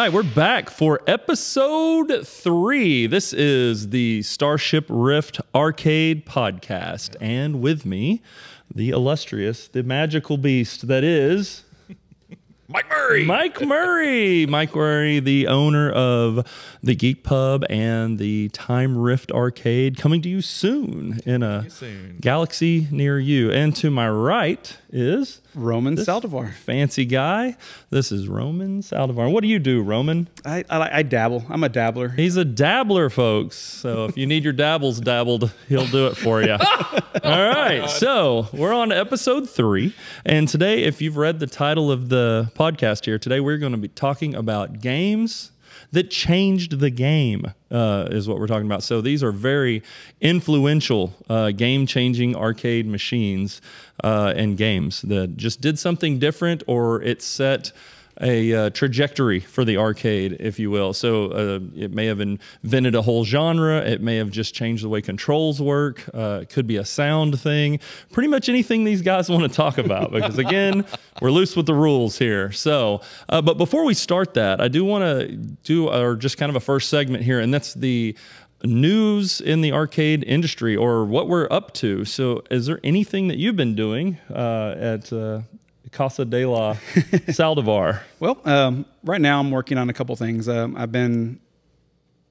right, we're back for episode 3. This is the Starship Rift Arcade podcast. And with me, the illustrious, the magical beast that is... Mike Murray. Mike Murray, the owner of the Geek Pub and the Time Rift Arcade, coming to you soon in a galaxy near you. And to my right is... Roman Saldivar. Fancy guy. This is Roman Saldivar. What do you do, Roman? I dabble. I'm a dabbler. He's a dabbler, folks. So if you need your dabbles dabbled, he'll do it for you. All right. So we're on to episode 3. And today, if you've read the title of the podcast here, today we're going to be talking about games that changed the game, is what we're talking about. So these are very influential, game-changing arcade machines and games that just did something different, or it set a trajectory for the arcade, if you will. So it may have invented a whole genre. It may have just changed the way controls work. It could be a sound thing. Pretty much anything these guys want to talk about, because again, we're loose with the rules here. So, but before we start that, I do want to do just kind of a first segment here, and that's the news in the arcade industry, or what we're up to. So is there anything that you've been doing at Casa de la Saldivar? Well, right now I'm working on a couple things. I've been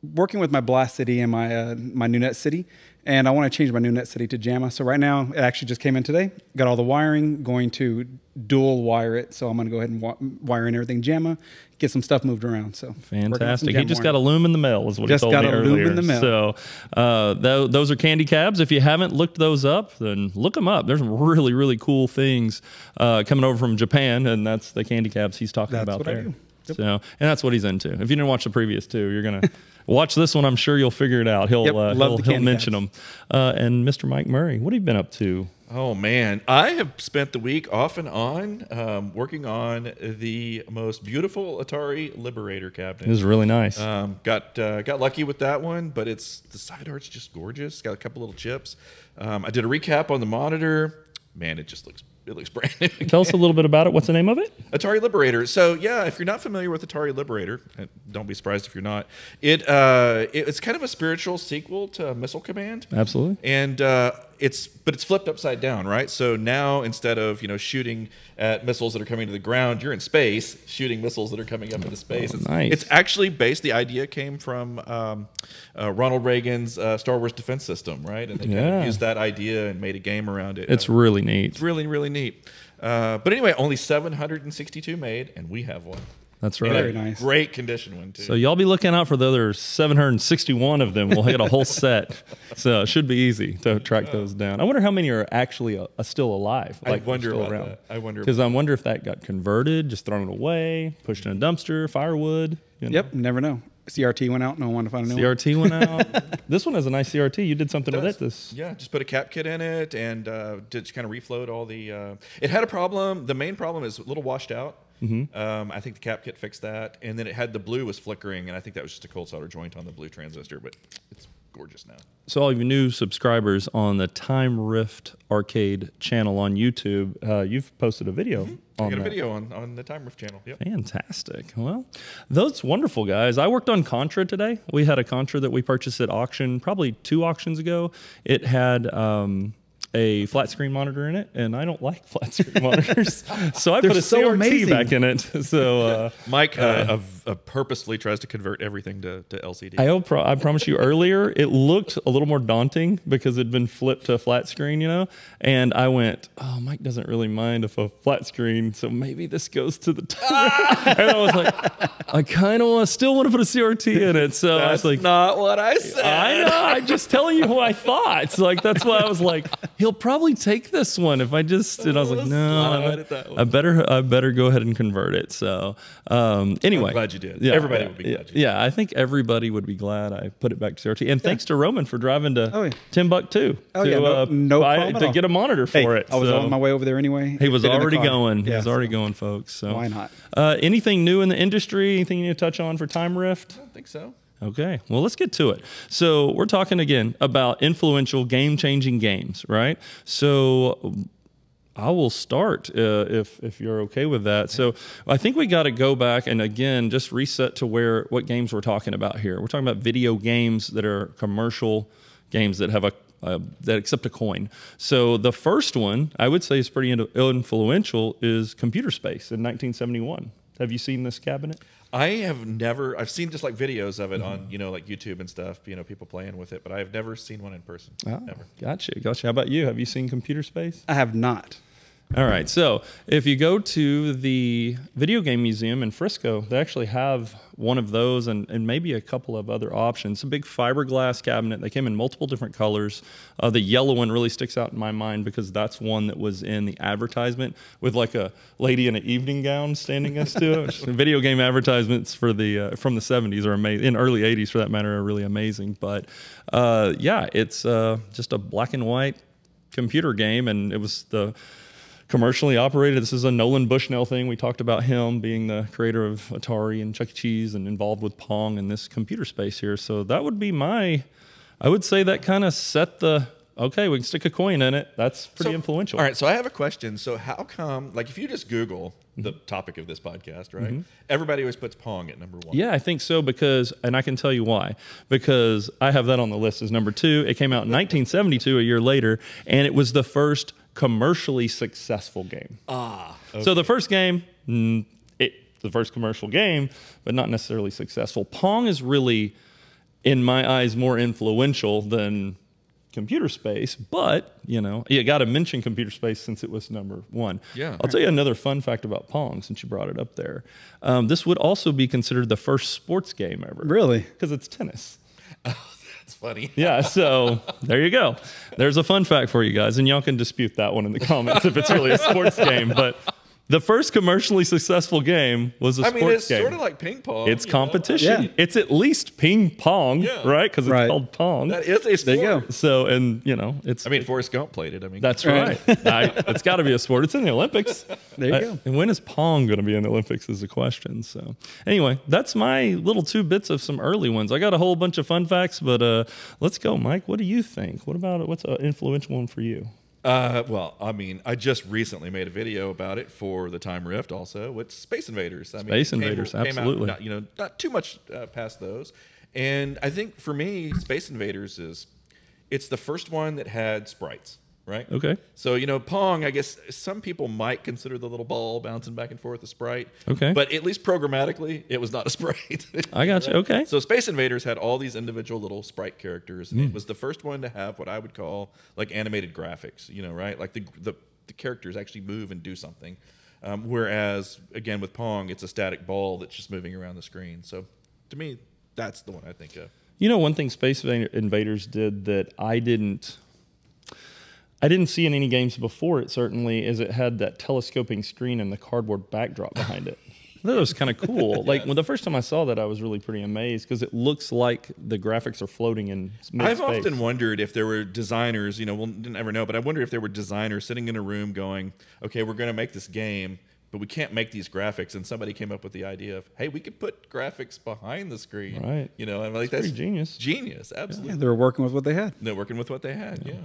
working with my Blast City and my new Net City, and I want to change my new Net City to JAMA. So right now, it actually just came in today. Got all the wiring, going to dual wire it. So I'm going to go ahead and wire in everything JAMA, get some stuff moved around. So fantastic. He just got a loom in the mail, is what he told me earlier. Just got a loom in the mail. So those are candy cabs. If you haven't looked those up, then look them up. There's some really, really cool things coming over from Japan, and that's the candy cabs he's talking about there. Yep. So, and that's what he's into. If you didn't watch the previous two, you're going to watch this one. I'm sure you'll figure it out. He'll mention them. And Mr. Mike Murray, what have you been up to? Oh, man. I have spent the week off and on working on the most beautiful Atari Liberator cabinet. It was really nice. Got lucky with that one, but the side art's just gorgeous. Got a couple little chips. I did a recap on the monitor. Man, it looks brand new. Tell us a little bit about it. What's the name of it? Atari Liberator. So yeah, if you're not familiar with Atari Liberator, don't be surprised if you're not. It's kind of a spiritual sequel to Missile Command. Absolutely. And it's flipped upside down, right? So now instead of shooting at missiles that are coming to the ground, you're in space shooting missiles that are coming up into space. Nice. It's actually based. The idea came from Ronald Reagan's Star Wars defense system, right? And they kind of used that idea and made a game around it. It's really neat. It's really, really neat. But anyway, only 762 made, and we have one. That's right. Very nice. Great condition one, too. So y'all be looking out for the other 761 of them. We'll hit a whole set. So it should be easy to track those down. I wonder how many are actually still alive. Like, I wonder about that. I wonder. Because I wonder if that got converted, just thrown away, pushed in a dumpster, firewood. Yep, never know. CRT went out, no one wanted to find a new one. CRT went out. This one has a nice CRT. You did something with it. Yeah, just put a cap kit in it and just kind of reflowed all the... It had a problem. The main problem is a little washed out. I think the cap kit fixed that. And then it had the blue was flickering, and I think that was just a cold solder joint on the blue transistor, but it's gorgeous now. So all of you new subscribers on the Time Rift Arcade channel on YouTube, you've posted a video I got a video on the Time Rift channel. Yep. Fantastic. Well, those wonderful, guys. I worked on Contra today. We had a Contra that we purchased at auction probably 2 auctions ago. It had a flat screen monitor in it, and I don't like flat screen monitors, so I put a CRT back in it. So Mike purposefully tries to convert everything to LCD. I promise you, earlier it looked a little more daunting because it'd been flipped to a flat screen, and I went, oh, Mike doesn't really mind if a flat screen, so maybe this goes to the top. And I was like, I kind of still want to put a CRT in it. So I was like, not what I said. I know. I'm just telling you who I thought. So that's why I was like, he'll probably take this one if I just. And I was like, no, I better go ahead and convert it. So anyway, I'm glad you did. Yeah, everybody would be glad. You did. Yeah, I think everybody would be glad I put it back to CRT. And thanks to Roman for driving to Timbuktu to get a monitor for it. I was on my way over there anyway. He was already going. He was already going, folks. So why not? Anything new in the industry? Anything you need to touch on for Time Rift? I don't think so. Okay, well, let's get to it. So we're talking again about influential game-changing games, right? So I will start if you're okay with that. So I think we got to go back and again just reset to what games we're talking about here. We're talking about video games that are commercial games that have that accept a coin. So the first one I would say is pretty influential is Computer Space in 1971. Have you seen this cabinet? I have never. I've seen just like videos of it on like YouTube and stuff. People playing with it, but I have never seen one in person. Oh, never. Gotcha. How about you? Have you seen Computer Space? I have not. All right. So if you go to the Video Game Museum in Frisco, they actually have one of those and maybe a couple of other options. It's a big fiberglass cabinet. They came in multiple different colors. The yellow one really sticks out in my mind because that's one that was in the advertisement with like a lady in an evening gown standing next to it. Video game advertisements for the from the 70s are amazing. In early 80s, for that matter, are really amazing. But yeah, it's just a black and white computer game, and it was the commercially operated. This is a Nolan Bushnell thing. We talked about him being the creator of Atari and Chuck E. Cheese and involved with Pong in this Computer Space here. So that would be I would say that kind of set okay, we can stick a coin in it. That's pretty influential. All right, so I have a question. So how come, like if you just Google the topic of this podcast, right? Everybody always puts Pong at number 1. Yeah, I think so and I can tell you why. Because I have that on the list as number 2. It came out in 1972, a year later, and it was the first commercially successful game. Okay. So the first game, the first commercial game, but not necessarily successful. Pong is really, in my eyes, more influential than Computer Space, but you got to mention Computer Space since it was number 1. Yeah. I'll tell you another fun fact about Pong since you brought it up there. This would also be considered the first sports game ever. Really? Because it's tennis. That's funny. Yeah, so there you go. There's a fun fact for you guys, and y'all can dispute that one in the comments if it's really a sports game. But the first commercially successful game was a sports game. It's sort of like ping pong. It's competition. Yeah. It's at least ping pong, right? Because it's called Pong. That is a sport. There you go. So, and it's. Forrest Gump played it. That's right. It's got to be a sport. It's in the Olympics. There you go. And when is Pong going to be in the Olympics is the question. So anyway, that's my little 2 bits of some early ones. I got a whole bunch of fun facts, but let's go, Mike. What do you think? What's an influential one for you? Well, I just recently made a video about it for the Time Rift also with Space Invaders. Space Invaders, absolutely. Came out, not too much past those. And I think for me, Space Invaders it's the first one that had sprites, right? Okay. So, Pong, I guess some people might consider the little ball bouncing back and forth a sprite. Okay. But at least programmatically, it was not a sprite. I got you. Okay. So Space Invaders had all these individual little sprite characters, and it was the first one to have what I would call like animated graphics, right? Like the characters actually move and do something. Whereas, again, with Pong, it's a static ball that's just moving around the screen. So to me, that's the one I think of. One thing Space Invaders did that I didn't see in any games before it, certainly, is it had that telescoping screen and the cardboard backdrop behind it. That was kind of cool. Like, the first time I saw that, I was really pretty amazed because it looks like the graphics are floating in mid-space. I've often wondered if there were designers, we'll never know, but I wonder if there were designers sitting in a room going, okay, we're going to make this game, but we can't make these graphics. And somebody came up with the idea of, hey, we could put graphics behind the screen. Right. And like that's genius. Genius, absolutely. Yeah, they were working with what they had. They're working with what they had, yeah.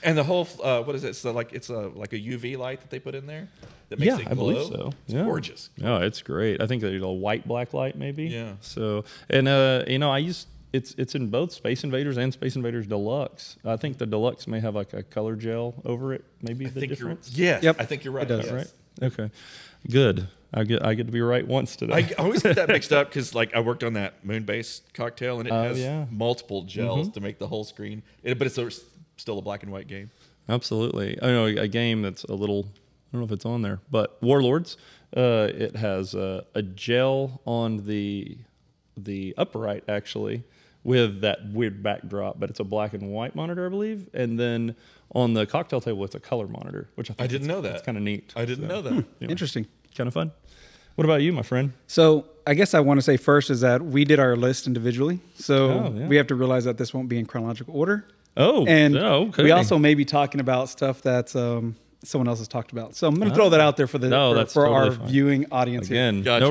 And the whole, what is it? So like it's like a UV light that they put in there that makes it glow. I believe so. It's gorgeous. Oh, it's great. I think there's a white black light maybe. Yeah. So, and I used. It's in both Space Invaders and Space Invaders Deluxe. I think the Deluxe may have like a color gel over it. Maybe the difference. Yes, Yep. I think you're right. It does. Yes. Right. Okay. Good. I get to be right once today. I always get that mixed up because like I worked on that Moonbase cocktail and it has multiple gels to make the whole screen. But it's still a black and white game. Absolutely. I know a game that's a little. I don't know if it's on there, but Warlords. It has a gel on the upright actually with that weird backdrop, but it's a black and white monitor, I believe. And then on the cocktail table, it's a color monitor, which I didn't know that. It's kind of neat. I didn't know that. Interesting. Kind of fun. What about you, my friend? So I guess I want to say first is that we did our list individually. So we have to realize that this won't be in chronological order. Oh, And okay. we also may be talking about stuff that's someone else has talked about. So I'm going to throw that out there for the that's for totally our fine. viewing audience Again, here. Gotcha.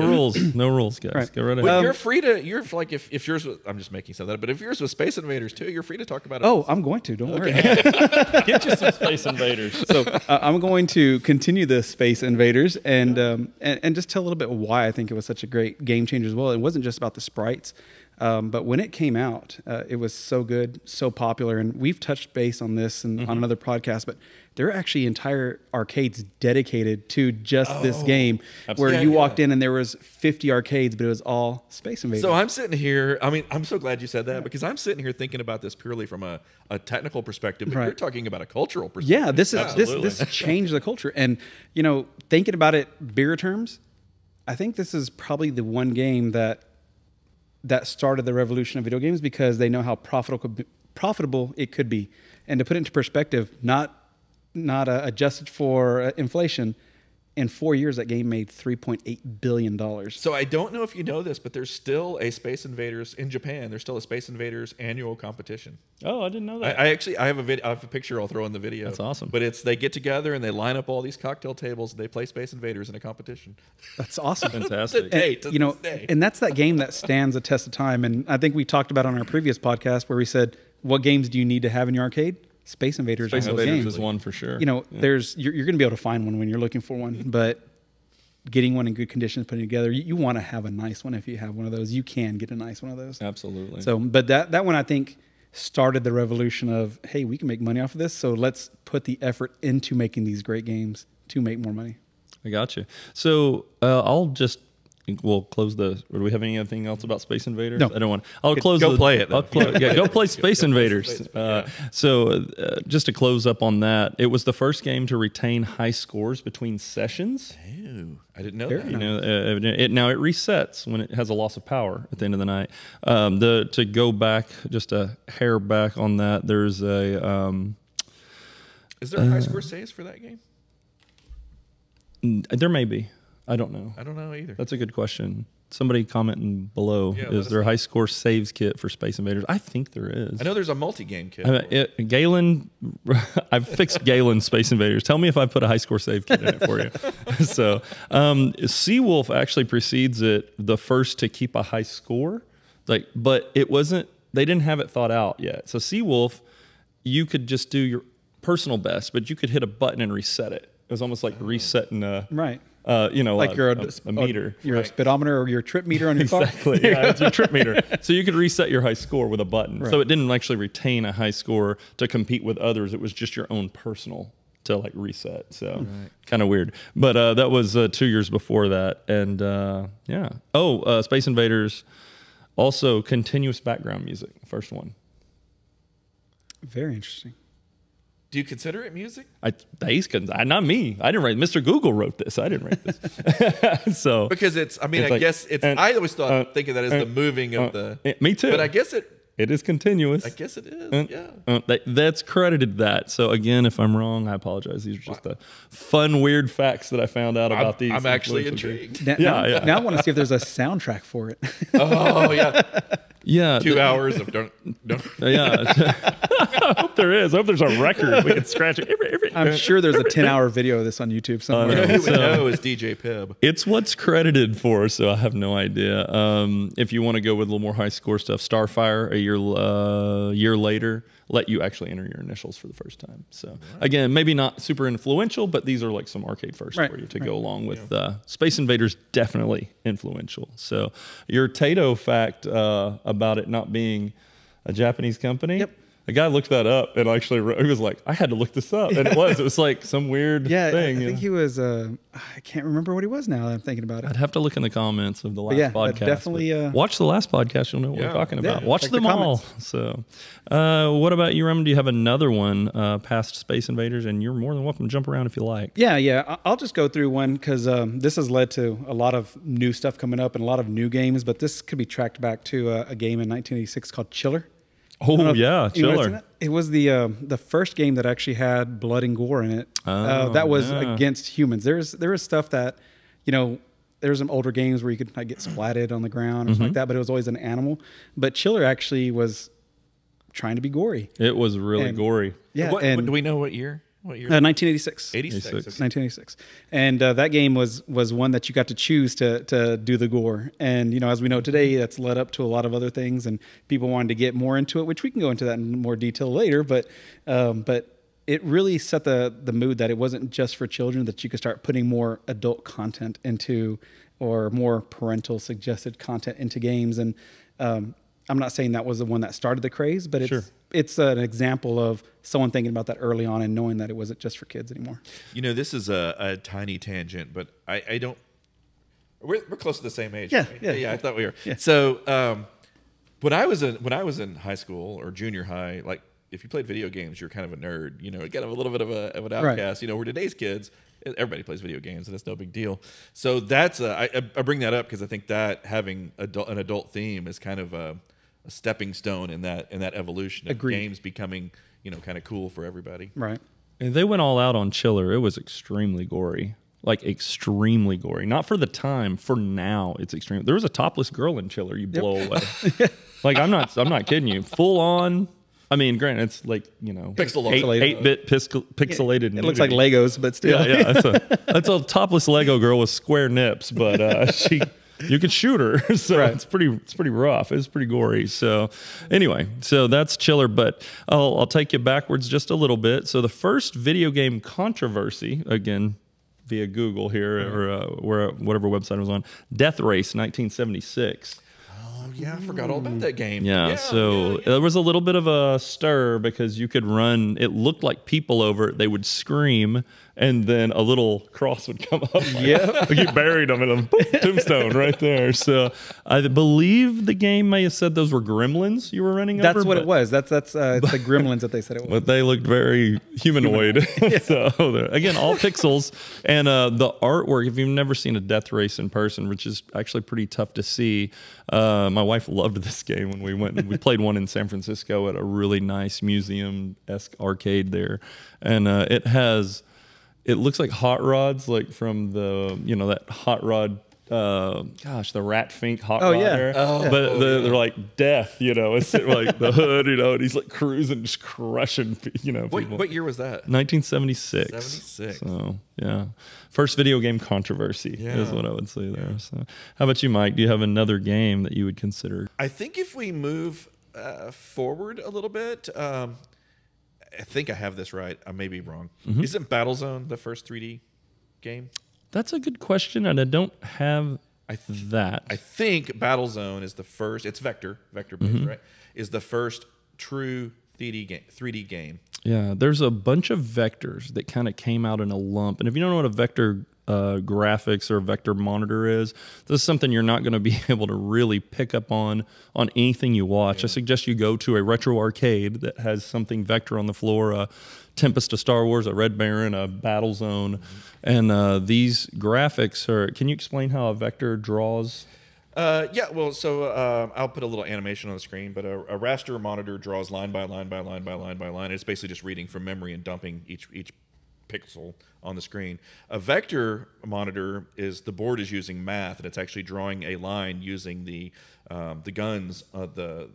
no rules, guys. Right. Go right ahead. But you're free to. You're like if yours was. I'm just making something up. But if yours was Space Invaders too, you're free to talk about it. Oh, I'm going to. Don't worry. Get you some Space Invaders. So I'm going to continue the Space Invaders and just tell a little bit why I think it was such a great game changer as well. It wasn't just about the sprites, but when it came out, it was so good, so popular, and we've touched base on this and on another podcast, but there are actually entire arcades dedicated to just this game, where you walked in and there was 50 arcades, but it was all Space Invaders. So I'm sitting here. I mean, I'm so glad you said that because I'm sitting here thinking about this purely from a technical perspective. But you're talking about a cultural perspective. Yeah, this changed the culture, and thinking about it bigger terms, I think this is probably the one game that started the revolution of video games because they know how profitable it could be. And to put it into perspective, not adjusted for inflation, in 4 years that game made $3.8 billion. So I don't know if you know this, but there's still a Space Invaders in Japan. There's still a Space Invaders annual competition. Oh, I didn't know that. I have a video. I have a picture. I'll throw in the video. That's awesome. But they get together and they line up all these cocktail tables and they play Space Invaders in a competition. That's awesome. Fantastic. And that's that game that stands the test of time. And I think we talked about on our previous podcast where we said, what games do you need to have in your arcade? Space Invaders. Space are those Invaders games. is one for sure. There's you're going to be able to find one when you're looking for one, but getting one in good condition, putting it together, you want to have a nice one. If you have one of those, you can get a nice one of those. Absolutely. So, but that one I think started the revolution of, hey, we can make money off of this, so let's put the effort into making these great games to make more money. I got you. So we'll close the. Or do we have anything else about Space Invaders? No. I don't want. I'll close. Go play it. Go play Space Invaders. So just to close up on that, it was the first game to retain high scores between sessions. Ew, I didn't know that. Now it resets when it has a loss of power at the end of the night. To go back just a hair back on that, there's a. Is there a high score saves for that game? There may be. I don't know. I don't know either. That's a good question. Somebody commenting below. Yeah, Is there a high score saves kit for Space Invaders? I think there is. I know there's a multi-game kit. Galen, I've fixed Galen's Space Invaders. Tell me if I put a high score save kit in it for you. So, Seawolf actually precedes it, the first to keep a high score. But it wasn't. They didn't have it thought out yet. So Seawolf, you could just do your personal best, but you could hit a button and reset it. It was almost like resetting a Right. Like you're a meter. Your speedometer or your trip meter on your car. Exactly. Yeah, it's your trip meter. So you could reset your high score with a button. Right. So it didn't actually retain a high score to compete with others. It was just your own personal to reset. So kind of weird. But that was 2 years before that. And yeah. Space Invaders, also continuous background music. First one. Very interesting. Do you consider it music? Not me. I didn't write. Mr. Google wrote this. I didn't write this. So because I always think of that as the moving of the. Me too. But I guess it is continuous. I guess it is. Yeah. That's credited that. So again, if I'm wrong, I apologize. These are just the fun, weird facts that I found out about these. I'm actually intrigued. Now I want to see if there's a soundtrack for it. Oh yeah. Yeah. 2 hours of don't. Yeah. I hope there is. I hope there's a record. We can scratch it. I'm sure there's a 10-hour video of this on YouTube somewhere. Who would know is DJ Pibb. It's what's credited for, so I have no idea. If you want to go with a little more high score stuff, Starfire, a year later, let you actually enter your initials for the first time. So again, maybe not super influential, but these are like some arcade firsts for you to go along with. Space Invaders, definitely influential. So your Tato fact about it not being a Japanese company. Yep. A guy looked that up and actually he was like, I had to look this up. And it was like some weird thing. I think he was, I can't remember what he was now that I'm thinking about it. I'd have to look in the comments of the last podcast. Definitely. Watch the last podcast. You'll know what we're talking about. Watch them all. So what about you, Raymond? Do you have another one past Space Invaders? And you're more than welcome to jump around if you like. Yeah. I'll just go through one because this has led to a lot of new stuff coming up and a lot of new games. But this could be tracked back to a game in 1986 called Chiller. Oh yeah, Chiller. It was the first game that actually had blood and gore in it. That was against humans. There was stuff that, there's some older games where you could get splatted on the ground or something like that, but it was always an animal. But Chiller actually was trying to be gory. It was really gory. Yeah. Do we know what year? What year? 1986. 86. Okay. 1986, and that game was one that you got to choose to do the gore. And as we know today, that's led up to a lot of other things, and people wanted to get more into it, which we can go into that in more detail later. But it really set the mood that it wasn't just for children, that you could start putting more adult content into, or more parental suggested content into games. And I'm not saying that was the one that started the craze, but it's an example of someone thinking about that early on and knowing that it wasn't just for kids anymore. This is a tiny tangent, but I don't. We're close to the same age. Yeah, right? yeah. I thought we were. Yeah. So when I was in high school or junior high, like if you played video games, you're kind of a nerd. Kind of a little bit of an outcast. Right. Where today's kids, everybody plays video games, and it's no big deal. So that's I bring that up because I think that having an adult theme is kind of a stepping stone in that evolution of games becoming kind of cool for everybody. Right. And they went all out on Chiller. It was extremely gory. Like extremely gory. Not for the time, for now it's extreme. There was a topless girl in Chiller you blow away. Like I'm not kidding you. Full on. I mean, granted, it's like, Pixelated. 8-bit pixelated. It looks like Legos, but still. Yeah. That's a topless Lego girl with square nips, but you could shoot her. So right. it's pretty rough. It's pretty gory. So anyway, so that's Chiller, but I'll take you backwards just a little bit. So the first video game controversy, again, via Google here or whatever website it was on, Death Race 1976. Yeah, I forgot all about that game. Yeah, so there was a little bit of a stir because you could run, it looked like people over it, they would scream, and then a little cross would come up. Yeah. Like you buried them in a tombstone right there. So I believe the game may have said those were gremlins you were running over. That's what it was. That's the gremlins that they said it was. But they looked very humanoid. So again, all pixels. And the artwork, if you've never seen a Death Race in person, which is actually pretty tough to see, my wife loved this game when we went and we played one in San Francisco at a really nice museum-esque arcade there. And it looks like hot rods, like from the, that hot rod, the Rat Fink hot rod there. But they're like death, it's like the hood, and he's like cruising, just crushing, people. What year was that? 1976. 76. So, yeah. First video game controversy is what I would say there. So, how about you, Mike? Do you have another game that you would consider? I think if we move forward a little bit, I think I have this right. I may be wrong. Mm-hmm. Isn't Battlezone the first 3D game? That's a good question, and I don't have that. I think Battlezone is the first. It's vector-based, right? Is the first true 3D game. Yeah, there's a bunch of vectors that kind of came out in a lump. And if you don't know what a vector graphics or vector monitor is, this is something you're not going to be able to really pick up on anything you watch. Yeah. I suggest you go to a retro arcade that has something vector on the floor, a Tempest of Star Wars, a Red Baron, a Battlezone. And these graphics are, can you explain how a vector draws? I'll put a little animation on the screen, but a raster monitor draws line by line by line by line by line. It's basically just reading from memory and dumping each pixel on the screen. A vector monitor is the board is using math, and it's actually drawing a line using the guns on the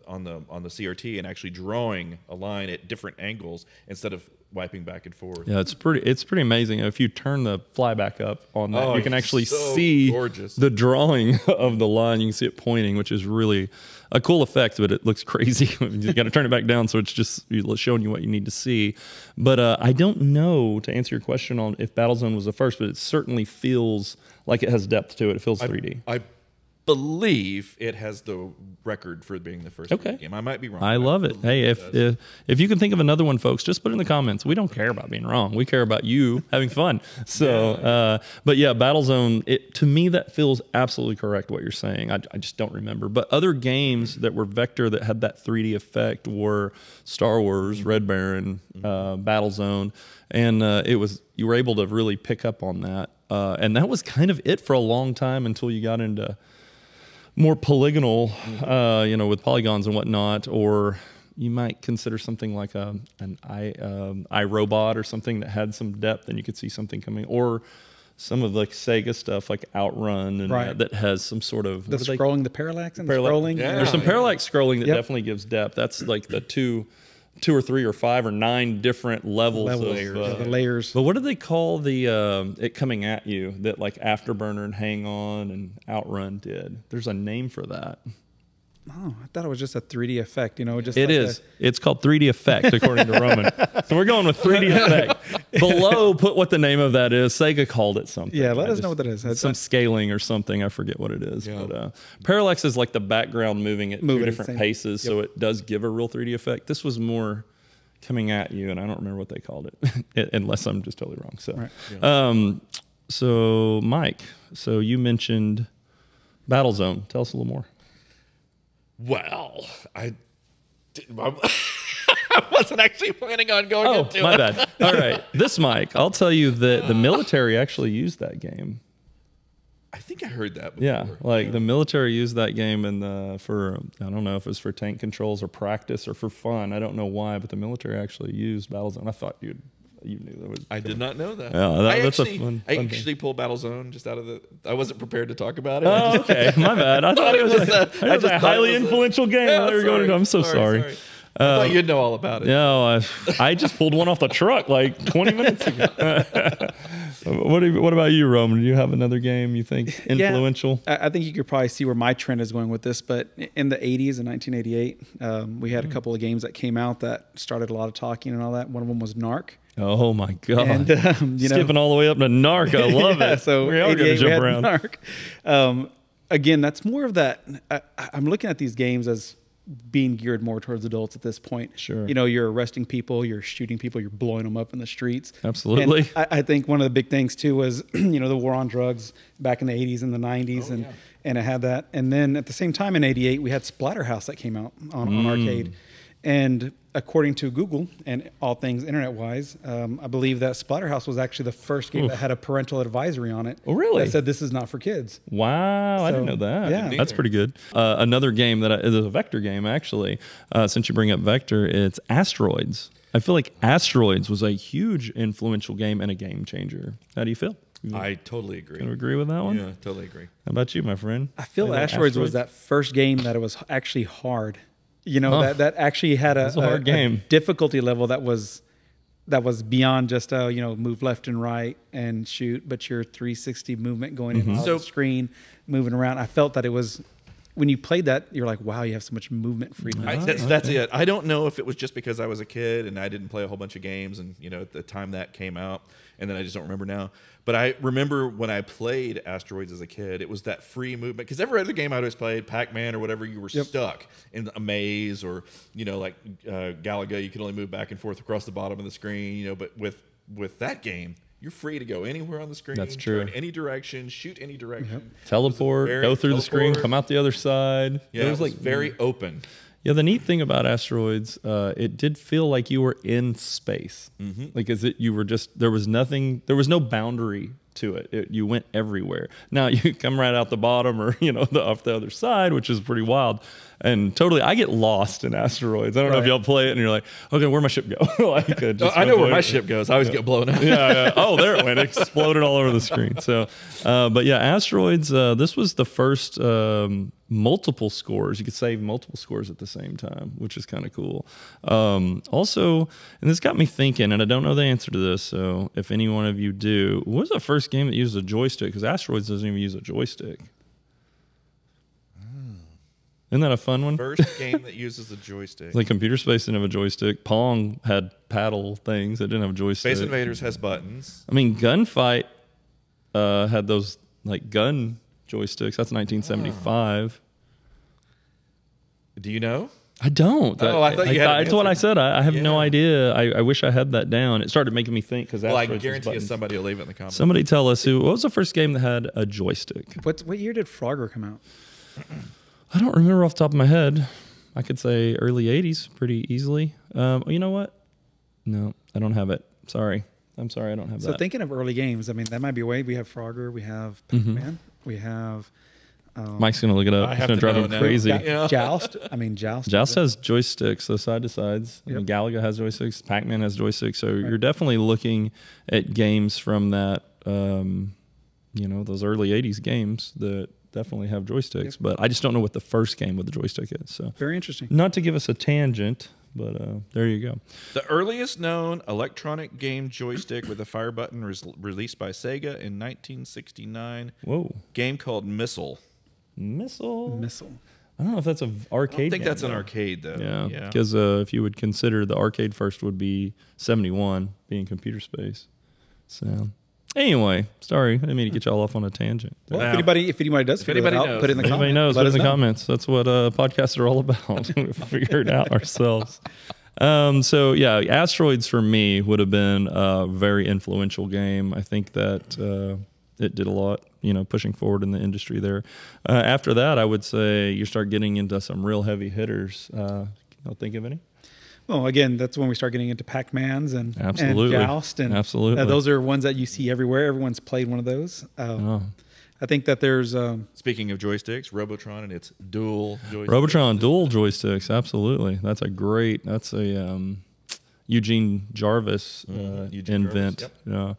CRT and actually drawing a line at different angles instead of wiping back and forth. Yeah, it's pretty amazing. If you turn the flyback up on that, you can actually so see gorgeous. The drawing of the line. You can see it pointing, which is really a cool effect, but it looks crazy. You got to turn it back down, so it's just showing you what you need to see. But I don't know, to answer your question on if Battlezone was the first, but it certainly feels like it has depth to it. It feels 3D. I believe it has the record for being the first game. I might be wrong. I love it. Hey, if you can think of another one, folks, just put it in the comments. We don't care about being wrong. We care about you having fun. So, but yeah, Battlezone, to me, that feels absolutely correct what you're saying. I just don't remember. But other games that were vector that had that 3D effect were Star Wars, Red Baron, Battlezone, and you were able to really pick up on that. And that was kind of it for a long time until you got into more polygonal, with polygons and whatnot, or you might consider something like an iRobot or something that had some depth and you could see something coming, or some of like Sega stuff like Outrun and that has some sort of the scrolling, the parallax and the scrolling. Yeah. There's some parallax scrolling that definitely gives depth. That's like the two 2 or 3 or 5 or 9 different levels of the layers. But what do they call the it coming at you that like Afterburner and Hang On and Outrun did? There's a name for that. Oh, I thought it was just a 3D effect, you know. Just it like is. It's called 3D effect, according to Roman. So we're going with 3D effect. Below, put what the name of that is. Sega called it something. Yeah, let us know what that is. It's some scaling or something. I forget what it is. Yeah. But parallax is like the background moving at 2 different paces, so it does give a real 3D effect. This was more coming at you, and I don't remember what they called it, unless I'm just totally wrong. So, so Mike, so you mentioned Battlezone. Tell us a little more. Well, I wasn't actually planning on going into it. Oh, my bad. All right. This, Mike, I'll tell you that the military actually used that game. I think I heard that before. Yeah, like the military used that game for, I don't know if it was for tank controls or practice or for fun. I don't know why, but the military actually used Battlezone. I thought you knew that. I did not know that. Yeah, that's I fun actually pulled Battlezone just out of the. I wasn't prepared to talk about it. Oh, okay. My bad. I thought it was a highly influential game. I'm so sorry. I thought you'd know all about it. No, I just pulled one off the truck like 20 minutes ago. What about you, Roman? Do you have another game you think influential? Yeah, I think you could probably see where my trend is going with this. But in the 80s, in 1988, we had a couple of games that came out that started a lot of talking and all that. One of them was NARC. Oh my God! And, skipping all the way up to NARC, I love it. So we are going to jump around. NARC. Again, that's more of that. I'm looking at these games as being geared more towards adults at this point. Sure. You know, you're arresting people, you're shooting people, you're blowing them up in the streets. Absolutely. And I think one of the big things too was, you know, the war on drugs back in the 80s and the 90s, and it had that. And then at the same time in '88, we had Splatterhouse that came out on arcade. And according to Google and all things internet-wise, I believe that Splatterhouse was actually the first game that had a parental advisory on it. Oh, really? That said this is not for kids. Wow, I didn't know that. Yeah. That's pretty good. Another game that is a vector game, actually. Since you bring up vector, it's Asteroids. I feel like Asteroids was a huge influential game and a game changer. How do you feel? I totally agree. Can you agree with that one? Yeah, totally agree. How about you, my friend? I feel Asteroids was that first game that it was actually hard. You know, that actually had a hard game. A difficulty level that was beyond just you know, move left and right and shoot, but your 360 movement going in the screen, moving around. I felt that it was, when you played that, you're like, wow, you have so much movement freedom. That's it. I don't know if it was just because I was a kid and I didn't play a whole bunch of games, and you know, at the time that came out, and then I just don't remember now. But I remember when I played Asteroids as a kid, it was that free movement. Because every other game I always played, Pac-Man or whatever, you were stuck in a maze, or you know, like Galaga, you could only move back and forth across the bottom of the screen. You know, but with that game, you're free to go anywhere on the screen. That's true. Turn any direction, shoot any direction. Teleport, go through the screen, come out the other side. Yeah, it was like very open. Yeah, the neat thing about Asteroids, it did feel like you were in space. Like, you were just, there was no boundary to it. You went everywhere. Now you come right out the bottom, or you know, off the other side, which is pretty wild. And totally, I get lost in Asteroids. I don't know if y'all play it and you're like, okay, where'd my ship go? Like, I know where my ship goes. I always get blown up. Yeah. Oh, there it went. It exploded all over the screen. So, but yeah, Asteroids, this was the first multiple scores. You could save multiple scores at the same time, which is kind of cool. Also, and this got me thinking, and I don't know the answer to this, so if any one of you do, what was the first game that used a joystick? Because Asteroids doesn't even use a joystick. Isn't that a fun one? First game that uses a joystick. Like Computer Space didn't have a joystick. Pong had paddle things. It didn't have a joystick. Space Invaders has buttons. I mean, Gunfight had those like gun joysticks. That's 1975. Do you know? I don't. Oh, I thought you had an That's what I answer. said. I have no idea. I wish I had that down. It started making me think, because Well, I guarantee you somebody will leave it in the comments. Somebody tell us what was the first game that had a joystick? What year did Frogger come out? I don't remember off the top of my head. I could say early 80s pretty easily. You know what? No, I don't have it. Sorry. I'm sorry, I don't have that. So thinking of early games, I mean, that might be a way. We have Frogger, we have Pac-Man, we have... Mike's going to look it up. It's going to drive him crazy. Joust. I mean, Joust. Joust has joysticks, so side to sides. I mean, Galaga has joysticks. Pac-Man has joysticks. So you're definitely looking at games from that, you know, those early 80s games that definitely have joysticks. But I just don't know what the first game with the joystick is. So very interesting. Not to give us a tangent, But there you go. The earliest known electronic game joystick with a fire button was released by Sega in 1969. Whoa. Game called Missile. Missile. Missile. I don't know if that's an arcade. I don't think game, that's an though. arcade, though. Yeah, because if you would consider the arcade first would be 71, being computer space. So anyway, sorry, I didn't mean to get y'all off on a tangent. Well, Now, if anybody does figure anybody it out, knows. put it in the If anybody knows, comments. put it in the comments. That's what podcasts are all about. We figure it out ourselves. So yeah, Asteroids for me would have been a very influential game. I think that it did a lot, pushing forward in the industry there. After that, I would say you start getting into some real heavy hitters. Don't think of any? Well, again, that's when we start getting into Pac-Mans and Absolutely. Joust. And Absolutely. those are ones that you see everywhere. Everyone's played one of those. I think that there's... Speaking of joysticks, Robotron and its dual joysticks. Robotron dual joysticks, absolutely. That's a Eugene Jarvis invent. Jarvis, Yeah.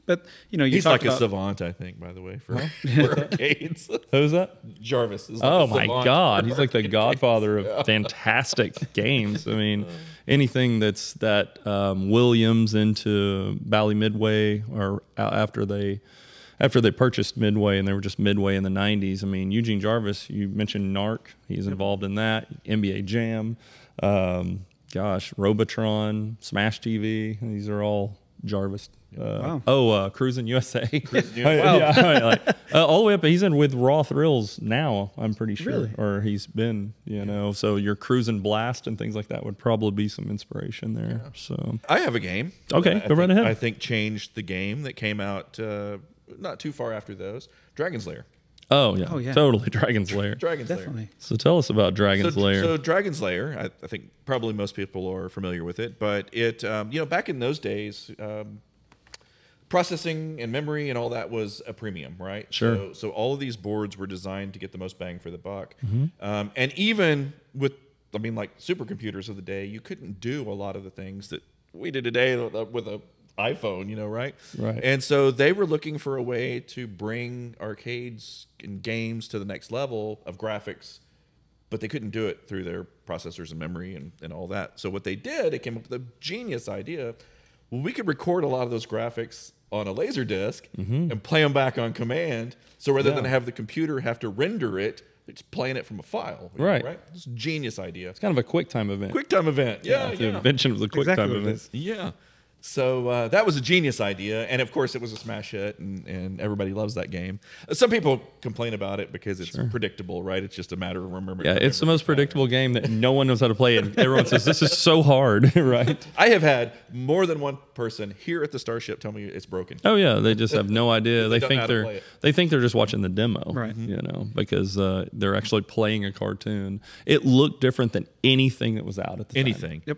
But, you He's talk like a about... savant, I think, by the way, for arcades. Who's that? Jarvis is like Oh a my savant. God, he's like the godfather of fantastic games. I mean, anything that's that Williams into Bally Midway, or after they purchased Midway, and they were just Midway in the 90s. I mean, Eugene Jarvis, you mentioned NARC, he's involved in that. NBA Jam, Robotron, Smash TV, these are all Jarvis. Cruising USA. All the way up. He's in with Raw Thrills now, I'm pretty sure. Really? Or he's been, so your Cruising Blast and things like that would probably be some inspiration there. Yeah. So I have a game. Okay, go right ahead. I think changed the game that came out not too far after those. Dragon's Lair. Oh yeah. Totally. Dragon's Lair. Definitely. So tell us about Dragon's Lair. So Dragon's Lair, I think probably most people are familiar with it, but it, back in those days, processing and memory and all that was a premium, right? Sure. So all of these boards were designed to get the most bang for the buck. And even with, like supercomputers of the day, you couldn't do a lot of the things that we did today with a iPhone, right? Right. And so they were looking for a way to bring arcades and games to the next level of graphics, but they couldn't do it through their processors and memory and all that. So what they did, they came up with a genius idea. Well, we could record a lot of those graphics on a laser disc and play them back on command. So rather than have the computer have to render it, they're just playing it from a file. Right. It's a genius idea. It's kind of a QuickTime event. QuickTime event. Yeah. The invention of the QuickTime Exactly what it event. is. Yeah. So that was a genius idea, and of course it was a smash hit, and everybody loves that game. Some people complain about it because it's predictable, right? It's just a matter of remembering. Yeah, it's the most predictable game that no one knows how to play, and everyone says this is so hard, right? I have had more than one person here at the Starship tell me it's broken. Oh yeah, they just have no idea. They don't know how to play it. They think they're just watching the demo, Right? Because they're actually playing a cartoon. It looked different than anything that was out at the time. Anything. Yep.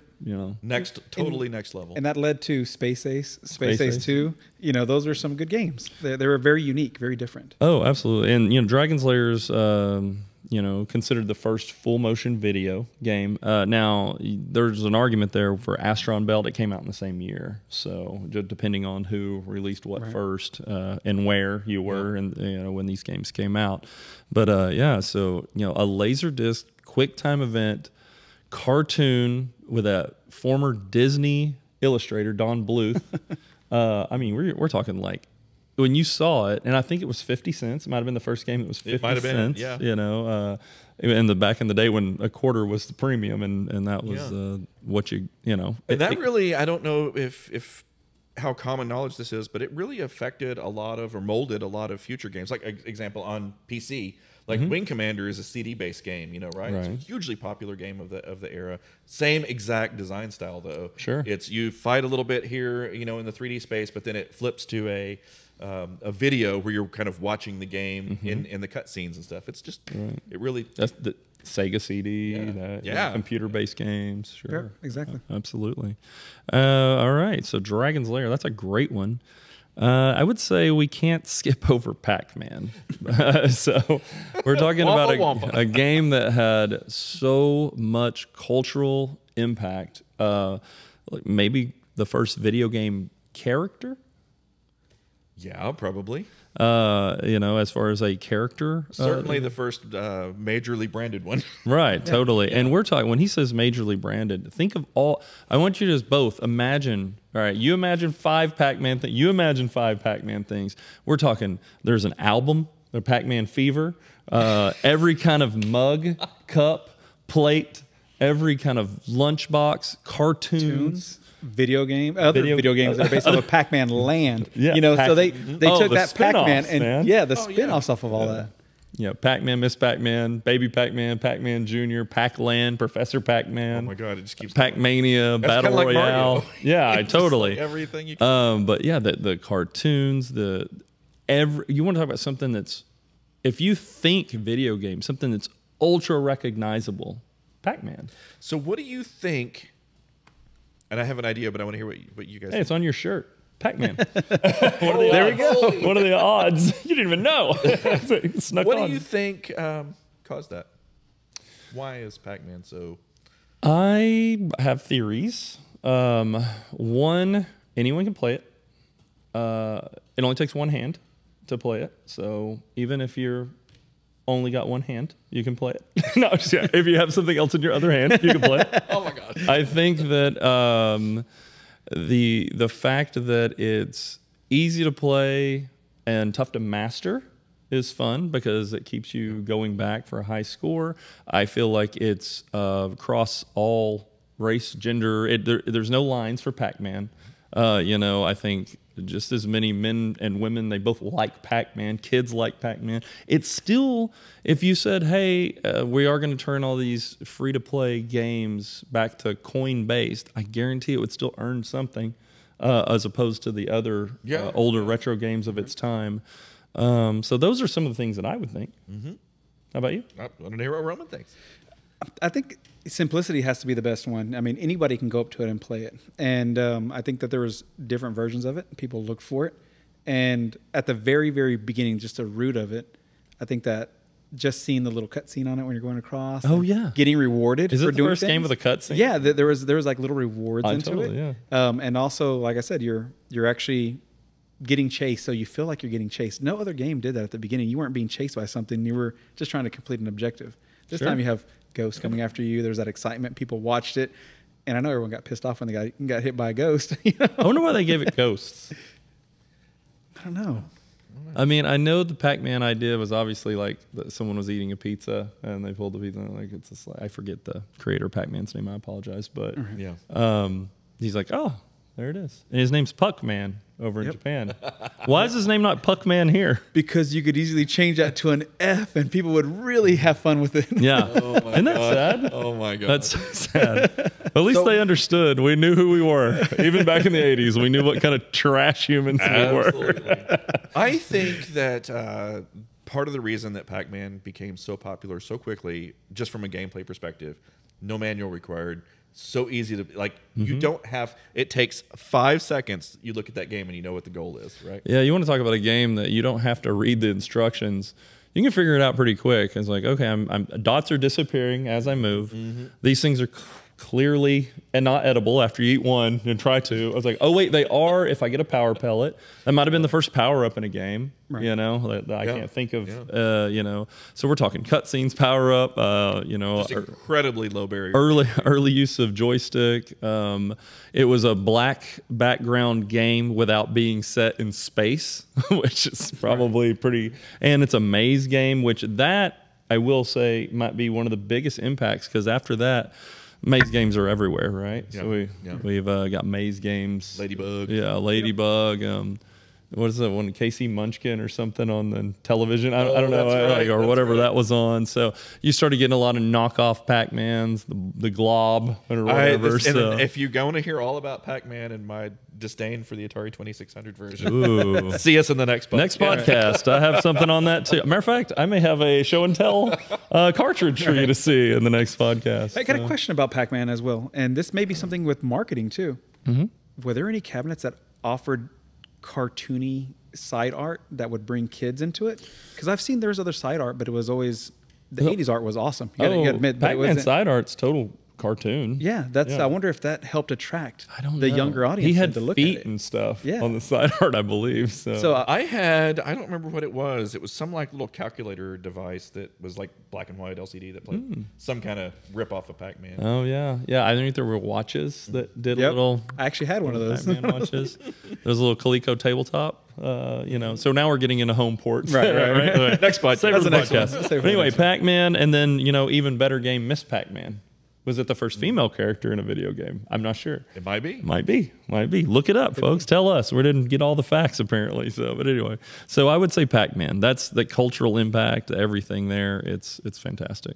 Totally next level. And that led to Space Ace, Space Ace 2. Those are some good games. They were very unique, very different. Oh, absolutely. And Dragon's Lair's considered the first full motion video game. Now there's an argument there for Astron Belt. It came out in the same year, so just depending on who released what first and where you were, and when these games came out. But so a Laserdisc QuickTime event cartoon with a former Disney illustrator, Don Bluth. We're talking like when you saw it, and I think it was 50 cents. It might have been the first game that was 50 cents. Yeah. Back in the day when a quarter was the premium, and that was what you. And that really, I don't know if how common knowledge this is, but it really affected a lot of, or molded a lot of future games. Like example on PC. Like Wing Commander is a CD-based game, right? It's a hugely popular game of the era. Same exact design style, though. Sure. It's you fight a little bit here, in the 3D space, but then it flips to a video where you're kind of watching the game in the cutscenes and stuff. It's just it really. That's the Sega CD, computer-based games. Sure, exactly. Absolutely. All right, so Dragon's Lair, that's a great one. I would say we can't skip over Pac-Man. So we're talking about a game that had so much cultural impact. Maybe the first video game character. Yeah, probably. You know, as far as a character. Certainly the first majorly branded one. Right, totally. And we're talking, when he says majorly branded, think of all, I want you to just both imagine, all right, you imagine 5 Pac-Man things, you imagine 5 Pac-Man things. We're talking, there's an album, the Pac-Man Fever, every kind of mug, cup, plate, every kind of lunchbox, cartoons. Video games that are based on a Pac-Man land. Yeah, you know, so they took the that Pac-Man and man. the spin-offs off of all that. Yeah, Pac-Man, Miss Pac-Man, Baby Pac-Man, Pac-Man Jr., Pac-Land, Professor Pac-Man. Oh my God, it just keeps Pac-Mania, Battle like Royale. Mario. Yeah, totally. Like everything you can. But yeah, the cartoons, you want to talk about something that's, if you think video game, something that's ultra recognizable, Pac-Man. So what do you think? And I have an idea, but I want to hear what you guys. Hey, it's on your shirt. Pac-Man. There we go. What are the odds? You didn't even know. Snuck What on. do you think caused that? Why is Pac-Man so? I have theories. One, anyone can play it. It only takes one hand to play it. So even if you're only got one hand, you can play it. No, if you have something else in your other hand, you can play it. Oh my God. I think that the fact that it's easy to play and tough to master is fun because it keeps you going back for a high score. I feel like it's across all race, gender. There's no lines for Pac-Man. You know, I think just as many men and women, they both like Pac-Man. Kids like Pac-Man. It's still, if you said, hey, we are going to turn all these free-to-play games back to coin-based, I guarantee it would still earn something as opposed to the other older retro games of its time. So those are some of the things that I would think. Mm-hmm. How about you? I want to hear what Roman thinks. I think simplicity has to be the best one. I mean, anybody can go up to it and play it. And I think that there was different versions of it. People look for it. And at the very, very beginning, just the root of it, I think that just seeing the little cutscene on it when you're going across. Oh, yeah. Getting rewarded Is for it the doing first things. game with a cutscene? Yeah, there was like little rewards into totally, it. Yeah. And also, like I said, you're actually getting chased, so you feel like you're getting chased. No other game did that at the beginning. You weren't being chased by something. You were just trying to complete an objective. This time you have ghosts coming after you. There's that excitement. People watched it. And I know everyone got pissed off when they got hit by a ghost. You know? I wonder why they gave it ghosts. I don't know. I mean, I know the Pac-Man idea was obviously like someone was eating a pizza and they pulled the pizza. Like it's just like, I forget the creator of Pac-Man's name. I apologize, but he's like, oh, there it is. And his name's Puck-Man over in Japan. Why is his name not Puck-Man here? Because you could easily change that to an F and people would really have fun with it. Yeah. Isn't that sad? Oh my God. That's so sad. At least they understood. We knew who we were. Even back in the 80s, we knew what kind of trash humans we were. I think that part of the reason that Pac-Man became so popular so quickly, just from a gameplay perspective, no manual required, so easy to, like, you don't have, it takes 5 seconds, you look at that game and you know what the goal is, right? Yeah, you want to talk about a game that you don't have to read the instructions. You can figure it out pretty quick. It's like, okay, dots are disappearing as I move. These things are clearly and not edible after you eat one and try to. I was like, oh wait, they are if I get a power pellet. That might have been the first power up in a game, you know, that I can't think of, you know. So we're talking cutscenes, power up, you know. Just incredibly low barrier. Early use of joystick. It was a black background game without being set in space, which is probably pretty, and it's a maze game, which that I will say might be one of the biggest impacts because after that, maze games are everywhere, right? Yeah. So we've got maze games. Ladybug. Yeah, Ladybug. What is that one? Casey Munchkin or something on the television? I don't know, right. or whatever that was on. So you started getting a lot of knockoff Pac-Mans, the Glob or whatever. And if you want to hear all about Pac-Man and my disdain for the Atari 2600 version, Ooh. see us in the next podcast. Next podcast. I have something on that too. Matter of fact, I may have a show and tell cartridge for you to see in the next podcast. I got a question about Pac-Man as well, and this may be something with marketing too. Were there any cabinets that offered cartoony side art that would bring kids into it? Because I've seen there's other side art, but it was always the 80s art was awesome. You gotta admit, but Pac-Man side art's total cartoon. Yeah, I wonder if that helped attract the know. younger audience. He had to look feet at it. and stuff Yeah. on the side art, I believe. So I don't remember what it was. It was some like little calculator device that was like black and white LCD that played some kind of rip off of Pac-Man. oh yeah. I think there were watches that did a little. I actually had one of those. Pac-Man watches. There's a little Coleco tabletop. So now we're getting into home ports. Right. Next podcast. Save it for the That's the next podcast. one. Save it for But the anyway, next one. Pac-Man, and then even better game, Miss Pac-Man. Was it the first female character in a video game? I'm not sure. It might be. Might be. Look it up, folks. Tell us. We didn't get all the facts apparently. But anyway, so I would say Pac-Man. That's the cultural impact, everything there. It's fantastic.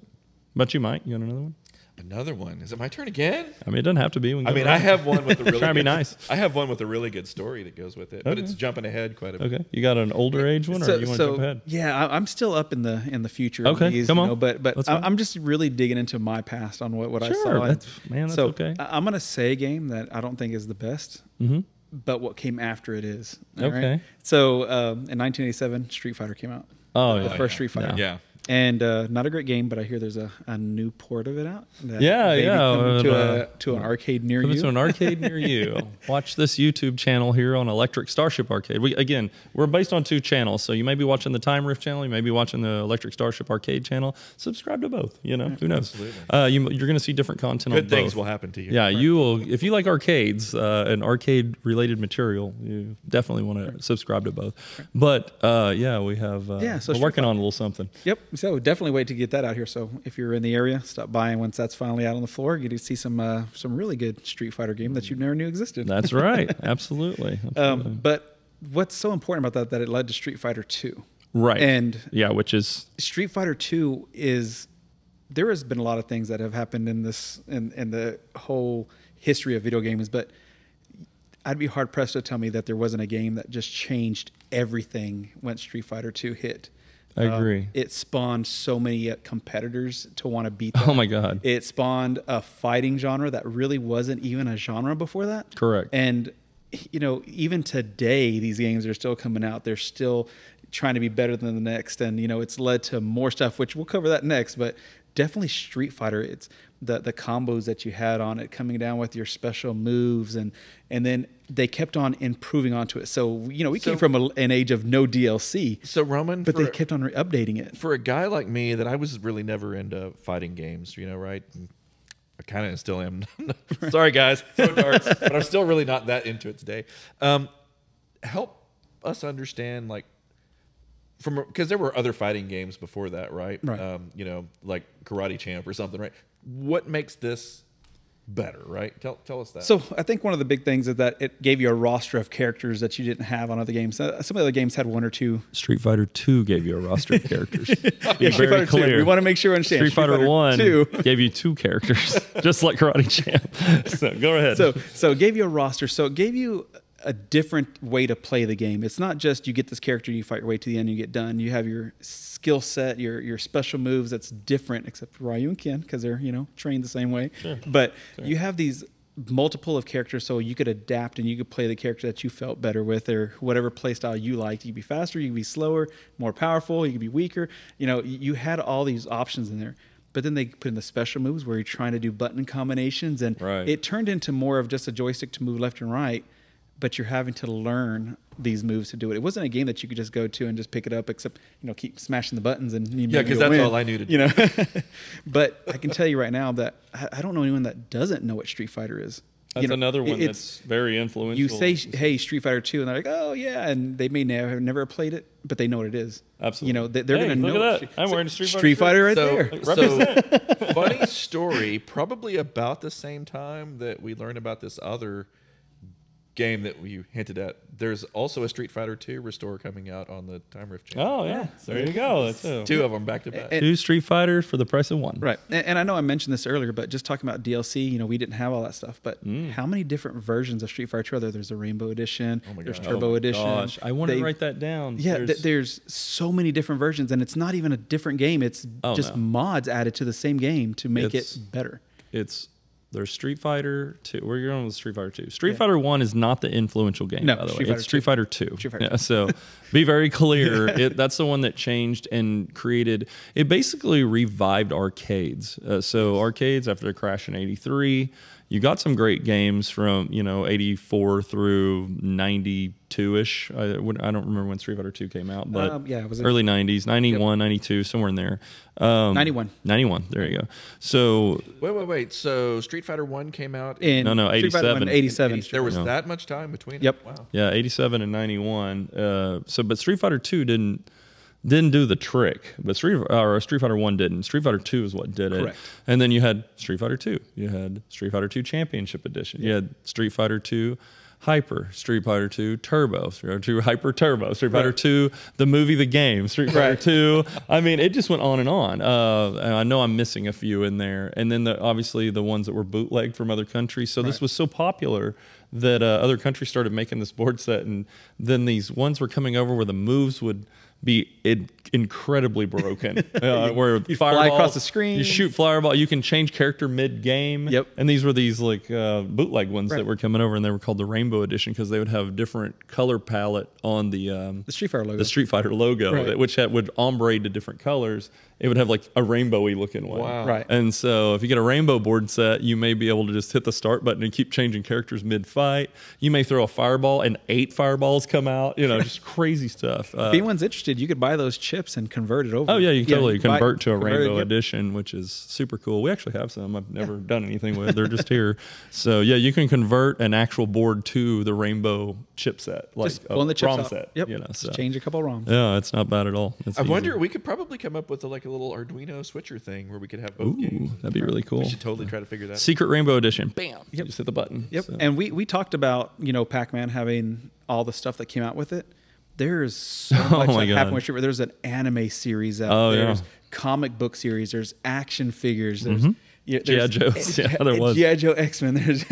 But you got another one? Another one. Is it my turn again? I mean, it doesn't have to be. We can I go mean, around. I have one with a really Trying to be nice. I have one with a really good story that goes with it, but Okay. it's jumping ahead quite a bit. Okay. You got an older age one, or you want to jump ahead? Yeah, I'm still up in the future. Okay, of these, come on. But Let's go. I'm just really digging into my past on what I Sure, saw. that's so okay. I'm gonna say a game that I don't think is the best, but what came after it is. All right? Okay. So in 1987, Street Fighter came out. Oh, The first Street Fighter. Yeah. And not a great game, but I hear there's a new port of it out. that Yeah, may be yeah, coming and, to an arcade near Coming you. to an arcade near you. Watch this YouTube channel here on Electric Starship Arcade. We're based on 2 channels, so you may be watching the Time Rift channel, you may be watching the Electric Starship Arcade channel. Subscribe to both. Who knows? You're going to see different content on Good things both. will happen to you. Yeah, you will. If you like arcades and arcade-related material, you definitely want to subscribe to both. But we have. so we're Street working on a little something. Yep. So definitely wait to get that out here. So if you're in the area, stop by, and once that's finally out on the floor, you get to see some really good Street Fighter game that you never knew existed. That's right. Absolutely. But what's so important about that it led to Street Fighter 2. Right. And which is Street Fighter 2 there has been a lot of things that have happened in the whole history of video games, but I'd be hard pressed to tell me that there wasn't a game that just changed everything when Street Fighter 2 hit. I agree. It spawned so many competitors to want to beat that. Oh my God. It spawned a fighting genre that really wasn't even a genre before that. Correct. And even today, these games are still coming out. They're still trying to be better than the next, and it's led to more stuff, which we'll cover that next. But definitely Street Fighter. It's the combos that you had on it, coming down with your special moves, and then they kept on improving onto it. So we came from an age of no DLC. So Roman, but they kept on updating it. For a guy like me, that I was really never into fighting games, right? And I kind of still am. Sorry, guys, throw darts, but I'm still really not that into it today. Help us understand, because there were other fighting games before that, right? Right. Like Karate Champ or something, right? What makes this better, right? Tell us that. So I think one of the big things is that it gave you a roster of characters that you didn't have on other games. Some of the other games had 1 or 2. Street Fighter 2 gave you a roster of characters. Be Street very Fighter 2. clear. We want to make sure we understand. Street Fighter 1 2 gave you 2 characters, just like Karate Champ. So go ahead. So it gave you a roster. So it gave you a different way to play the game. It's not just you get this character, you fight your way to the end, you get done. You have your skill set, your special moves that's different, except for Ryu and Ken, because they're trained the same way. Sure. But you have these multiple of characters, so you could adapt and you could play the character that you felt better with, or whatever play style you liked. You could be faster, you could be slower, more powerful, you could be weaker. You had all these options in there. But then they put in the special moves where you're trying to do button combinations, and it turned into more of just a joystick to move left and right, but you're having to learn these moves to do it. It wasn't a game that you could just go to and just pick it up, except keep smashing the buttons and because that's all I knew to do. But I can tell you right now that I don't know anyone that doesn't know what Street Fighter is. That's another one that's very influential. You say, "Hey, Street Fighter 2," and they're like, "Oh yeah," and they may never played it, but they know what it is. Absolutely. They're going to know. Look at that. I'm wearing a Street Fighter right there. So funny story. Probably about the same time that we learned about this other game that you hinted at, there's also a Street Fighter 2 restore coming out on the Time Rift channel. Oh yeah, there you go. That's 2 of them back to back. 2 Street Fighters for the price of 1. Right. And I know I mentioned this earlier, but just talking about DLC, we didn't have all that stuff. But how many different versions of Street Fighter 2 are there? There's a Rainbow Edition. There's Turbo Edition. Gosh, I want to write that down. Yeah, there's so many different versions, and it's not even a different game. It's mods added to the same game to make it better. It's There's Street Fighter 2. Where are you going with Street Fighter 2? Street Fighter 1 is not the influential game, by the way. It's Street Fighter 2. Yeah, so be very clear. That's the one that changed and created, it basically revived arcades. So arcades, after the crash in 83, you got some great games from, 84 through 92-ish. I don't remember when Street Fighter 2 came out, but it was early 90s, 91, 92, somewhere in there. 91. 91, there you go. So Wait. So Street Fighter 1 came out in 87. 87. There was that much time between? Yep. Wow. Yeah, 87 and 91. But Street Fighter 2 didn't do the trick, but Street Fighter 1 didn't. Street Fighter 2 is what did it. Correct. And then you had Street Fighter 2. You had Street Fighter 2 Championship Edition. You had Street Fighter 2 Hyper, Street Fighter 2 Turbo, Street Fighter 2 Hyper Turbo, Street Fighter 2 the movie, the game, Street Fighter 2. I mean, it just went on and on. And I know I'm missing a few in there. And then obviously the ones that were bootlegged from other countries. So this was so popular that other countries started making this board set, and then these ones were coming over where the moves would be incredibly broken. Where you fly across the screen, you shoot fireball, you can change character mid-game. Yep. And these were these like bootleg ones that were coming over, and they were called the Rainbow Edition because they would have different color palette on the Street Fighter logo. The Street Fighter logo, which would ombre to different colors. It would have like a rainbowy looking one. Wow. Right. And so if you get a rainbow board set, you may be able to just hit the start button and keep changing characters mid-fight. You may throw a fireball and 8 fireballs come out, just crazy stuff. If anyone's interested, you could buy those chips and convert it over. Oh, yeah, you can totally convert to a convert it, Rainbow Edition, which is super cool. We actually have some I've never done anything with. They're just here. So, yeah, you can convert an actual board to the Rainbow chipset, like just pulling the chips ROM out. set. Yep. So. Just change a couple ROMs. Yeah, it's not bad at all. I wonder, we could probably come up with a little Arduino switcher thing where we could have both games. That'd be really cool. We should totally try to figure that out. Secret Rainbow Edition. Bam. Yep. Just hit the button. Yep. So. And we talked about, Pac-Man having all the stuff that came out with it. There's so much that happened with Street. There's an anime series out there. There's comic book series. There's action figures. There's G.I. Joe. There was. G.I. Joe X-Men. There's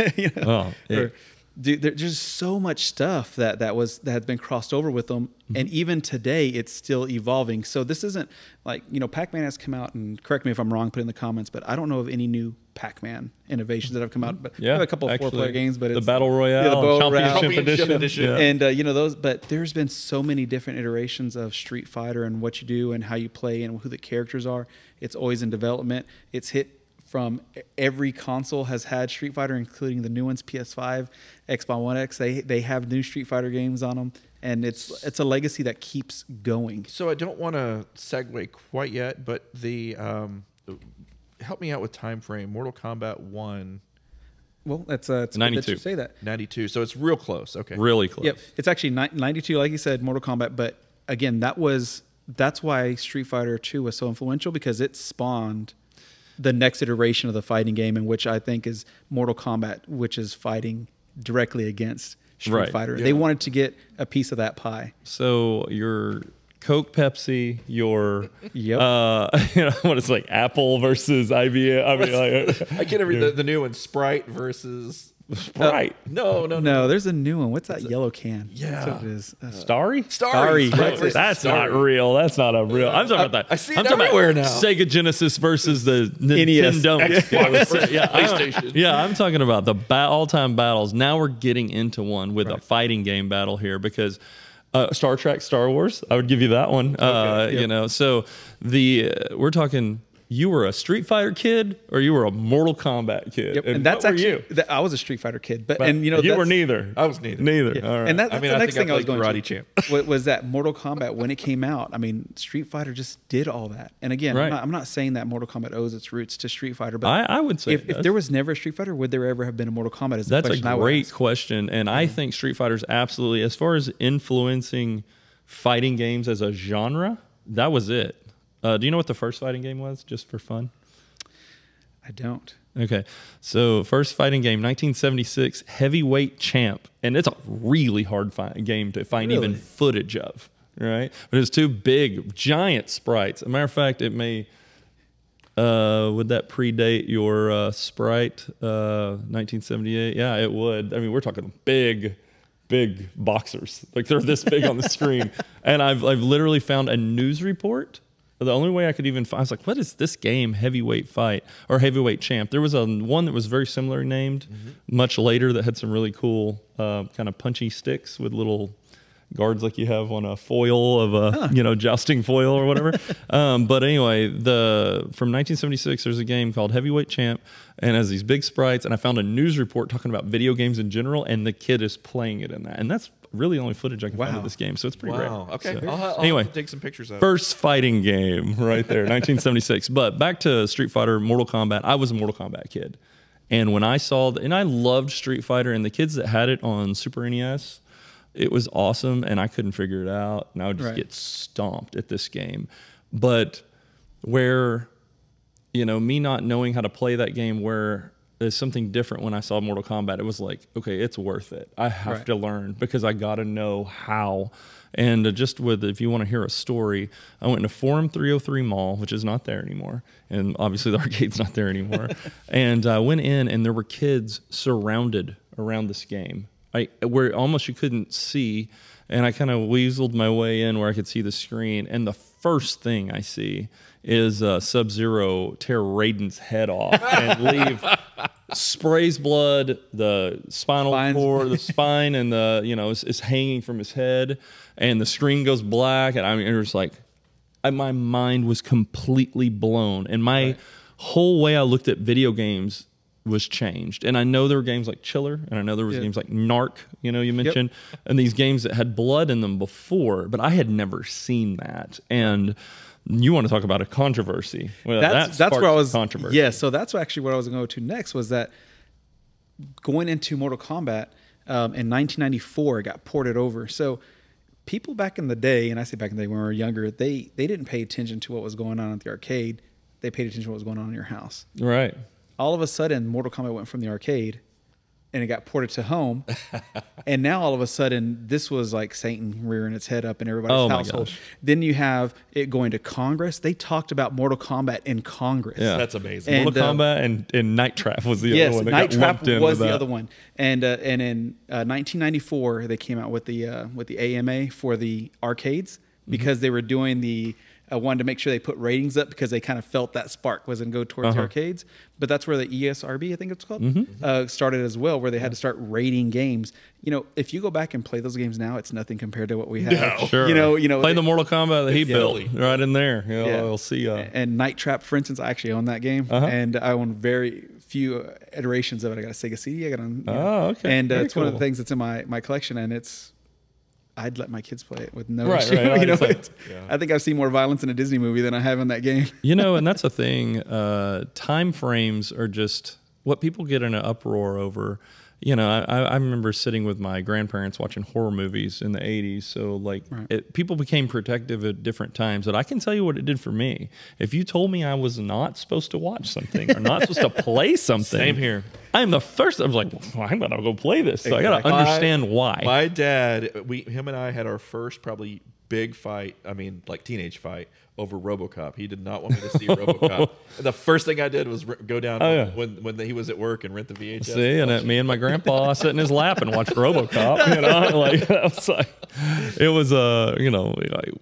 Dude, there's just so much stuff that had been crossed over with them, and even today it's still evolving. So this isn't like Pac-Man has come out, and correct me if I'm wrong, put in the comments, but I don't know of any new Pac-Man innovations that have come out. But we have a couple of 4-player games, but it's the Battle Royale, Championship Edition. And those. But there's been so many different iterations of Street Fighter and what you do and how you play and who the characters are. It's always in development. It's hit from every console has had Street Fighter, including the new ones, PS5, Xbox One X. They have new Street Fighter games on them, and it's a legacy that keeps going. So I don't want to segue quite yet, but help me out with time frame. Mortal Kombat 1. Well, it's 92. Good that you say that. 92. So it's real close. Okay. Really close. Yep. It's actually 92, like you said, Mortal Kombat. But again, that's why Street Fighter 2 was so influential, because it spawned the next iteration of the fighting game, in which I think is Mortal Kombat, which is fighting directly against Street Fighter. Yeah. They wanted to get a piece of that pie. So your Coke, Pepsi, your what is like Apple versus IBM. I mean, I can't read the new one. Sprite versus Sprite. No. There's a new one. What's that yellow can? Yeah, that's what it is. Starry. That's not real. That's not a real. I'm talking about that. I see it everywhere now. Sega Genesis versus the NES. Nintendo. PlayStation. Yeah, I'm talking about the all-time battles. Now we're getting into one with a fighting game battle here, because Star Trek, Star Wars. I would give you that one. So we're talking. You were a Street Fighter kid, or you were a Mortal Kombat kid? Yep. And that's actually I was a Street Fighter kid, but you were neither. I was neither. Neither. Yeah. All right. And that's the next thing I was going Karate to. Champ. was that Mortal Kombat, when it came out? I mean, Street Fighter just did all that. And again, I'm not saying that Mortal Kombat owes its roots to Street Fighter, but I would say if there was never a Street Fighter, would there ever have been a Mortal Kombat? That's a great question, and I think Street Fighter's absolutely, as far as influencing fighting games as a genre, that was it. Do you know what the first fighting game was, just for fun? I don't. Okay. So first fighting game, 1976, Heavyweight Champ. And it's a really hard game to find even footage of, right? But it's 2 big, giant sprites. As a matter of fact, it may, would that predate your Sprite, 1978? Yeah, it would. I mean, we're talking big boxers. Like, they're this big on the screen. And I've literally found a news report The only way I could even find, I was like, what is this game, Heavyweight Fight or Heavyweight Champ? There was one that was very similar named much later that had some really cool kind of punchy sticks with little guards like you have on a foil of a jousting foil or whatever. But anyway, from 1976, there's a game called Heavyweight Champ, and has these big sprites. And I found a news report talking about video games in general, and the kid is playing it in that, and that's really the only footage I can find of this game. So it's pretty rare. Okay. So, I'll anyway, have to take some pictures of it. First fighting game right there, 1976. But back to Street Fighter, Mortal Kombat. I was a Mortal Kombat kid, and when I saw and I loved Street Fighter, and the kids that had it on Super NES. It was awesome, and I couldn't figure it out, and I would just get stomped at this game. But where, me not knowing how to play that game, where there's something different when I saw Mortal Kombat, it was like, okay, it's worth it. I have to learn because I got to know how. And if you want to hear a story, I went into Forum 303 Mall, which is not there anymore. And obviously the arcade's not there anymore. And I went in, and there were kids surrounded around this game. Where almost you couldn't see, and I kind of weaseled my way in where I could see the screen, and the first thing I see is Sub-Zero tear Raiden's head off and leave sprays blood, the spinal cord, the spine, and is hanging from his head, and the screen goes black, and it was like my mind was completely blown, and my whole way I looked at video games was changed. And I know there were games like Chiller, and I know there was games like NARC, you mentioned, and these games that had blood in them before, but I had never seen that. And you want to talk about a controversy. Well, that's where I was controversy. Yeah, so that's actually what I was going to go to next, was that going into Mortal Kombat in 1994, it got ported over. So people back in the day, and I say back in the day when we were younger, they didn't pay attention to what was going on at the arcade. They paid attention to what was going on in your house. Right. All of a sudden, Mortal Kombat went from the arcade, and it got ported to home. And now all of a sudden, this was like Satan rearing its head up in everybody's household. Then you have it going to Congress. They talked about Mortal Kombat in Congress. Yeah, that's amazing. And, Mortal Kombat and Night Trap was the other one. Yes, Night Trap was the other one. And in 1994, they came out with the AMA for the arcades because they were doing wanted to make sure they put ratings up because they kind of felt that spark was going to go towards the arcades. But that's where the ESRB, I think it's called, started as well, where they had to start rating games. If you go back and play those games now, it's nothing compared to what we had. No. Sure. Play the Mortal Kombat that he built right in there. You'll see. And Night Trap, for instance, I actually own that game, and I own very few iterations of it. I got a Sega CD. I got okay. And it's one of the things that's in my collection, and I'd let my kids play it with no issue. Right. I think I've seen more violence in a Disney movie than I have in that game. And that's a thing. Time frames are just what people get in an uproar over. I remember sitting with my grandparents watching horror movies in the 80s. So people became protective at different times. But I can tell you what it did for me. If you told me I was not supposed to watch something or not supposed to play something. Same here. I'm the first. I was like, well, I'm going to go play this. So I got to understand why. My dad, him and I had our first probably big fight. I mean, like teenage fight over RoboCop. He did not want me to see RoboCop. And the first thing I did was go down when he was at work and rent the VHS. See, and me and my grandpa sit in his lap and watch RoboCop. It was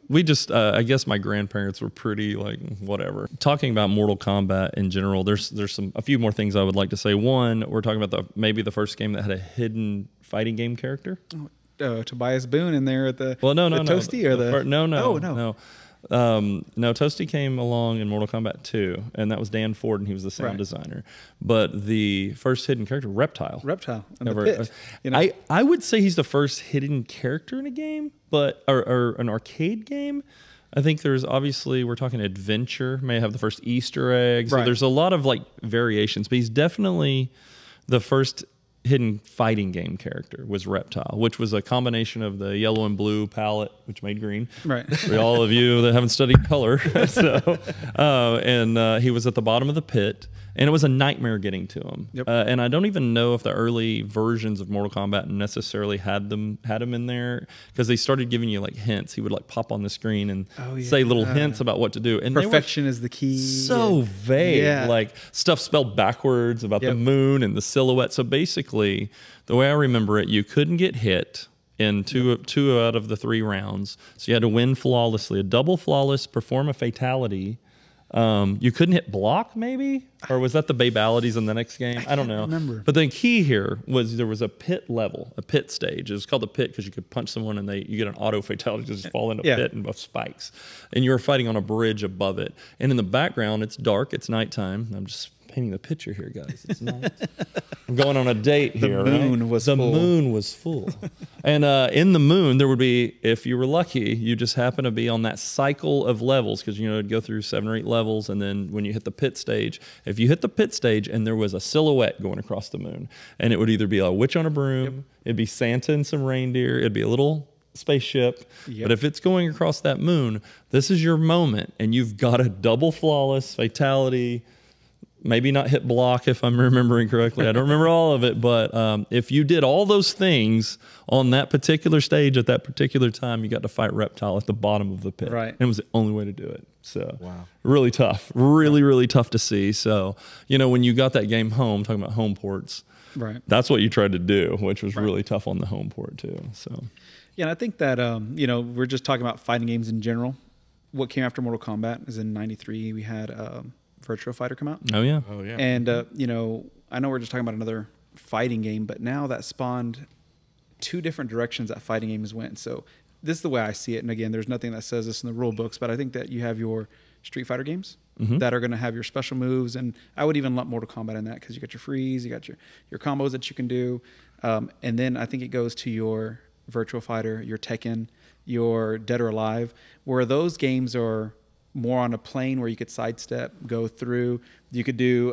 we just I guess my grandparents were pretty whatever. Talking about Mortal Kombat in general, there's a few more things I would like to say. One, we're talking about maybe the first game that had a hidden fighting game character. Tobias Boone in there at the Toasty or the no. Toasty came along in Mortal Kombat 2, and that was Dan Ford, and he was the sound designer. But the first hidden character, Reptile. In the pit. I would say he's the first hidden character in a game, or an arcade game. I think there's obviously, we're talking adventure, may have the first Easter egg. So there's a lot of variations, but he's definitely the first hidden fighting game character was Reptile, which was a combination of the yellow and blue palette, which made green. Right. For all of you that haven't studied color. And he was at the bottom of the pit, and it was a nightmare getting to him. Yep. And I don't even know if the early versions of Mortal Kombat necessarily had him in there, because they started giving you hints. He would pop on the screen and say little hints about what to do. And perfection is the key. So vague, stuff spelled backwards about the moon and the silhouette. So basically, the way I remember it, you couldn't get hit in two out of the 3 rounds. So you had to win flawlessly. A double flawless, perform a fatality. You couldn't hit block, maybe? Or was that the babalities in the next game? I don't know. remember. But the key here was there was a pit level, a pit stage. It was called a pit because you could punch someone and you get an auto fatality, just fall in a pit and of spikes. And you were fighting on a bridge above it. And in the background, it's dark, it's nighttime. I'm just painting the picture here, guys. It's night. I'm going on a date here. The moon was full. The moon was full. And in the moon, there would be, if you were lucky, you just happen to be on that cycle of levels because, you know, it'd go through 7 or 8 levels. And then when you hit the pit stage, if you hit the pit stage and there was a silhouette going across the moon, and it would either be a witch on a broom, it'd be Santa and some reindeer, it'd be a little spaceship. But if it's going across that moon, this is your moment. And you've got a double flawless fatality. Maybe not hit block if I'm remembering correctly. I don't remember all of it, but if you did all those things on that particular stage at that particular time, you got to fight Reptile at the bottom of the pit. Right. And it was the only way to do it. So really tough, really tough to see. So, you know, when you got that game home, talking about home ports, that's what you tried to do, which was really tough on the home port too. So, yeah, and I think that, you know, we're just talking about fighting games in general. What came after Mortal Kombat is in '93, we had Virtua Fighter come out. Oh yeah. And you know, I know we're just talking about another fighting game, but now that spawned 2 different directions that fighting games went. So this is the way I see it. And again, there's nothing that says this in the rule books, but I think that you have your Street Fighter games that are going to have your special moves, and I would even lump Mortal Kombat in that because you got your freeze, you got your combos that you can do, and then I think it goes to your Virtua Fighter, your Tekken, your Dead or Alive, where those games are more on a plane where you could sidestep, go through. You could do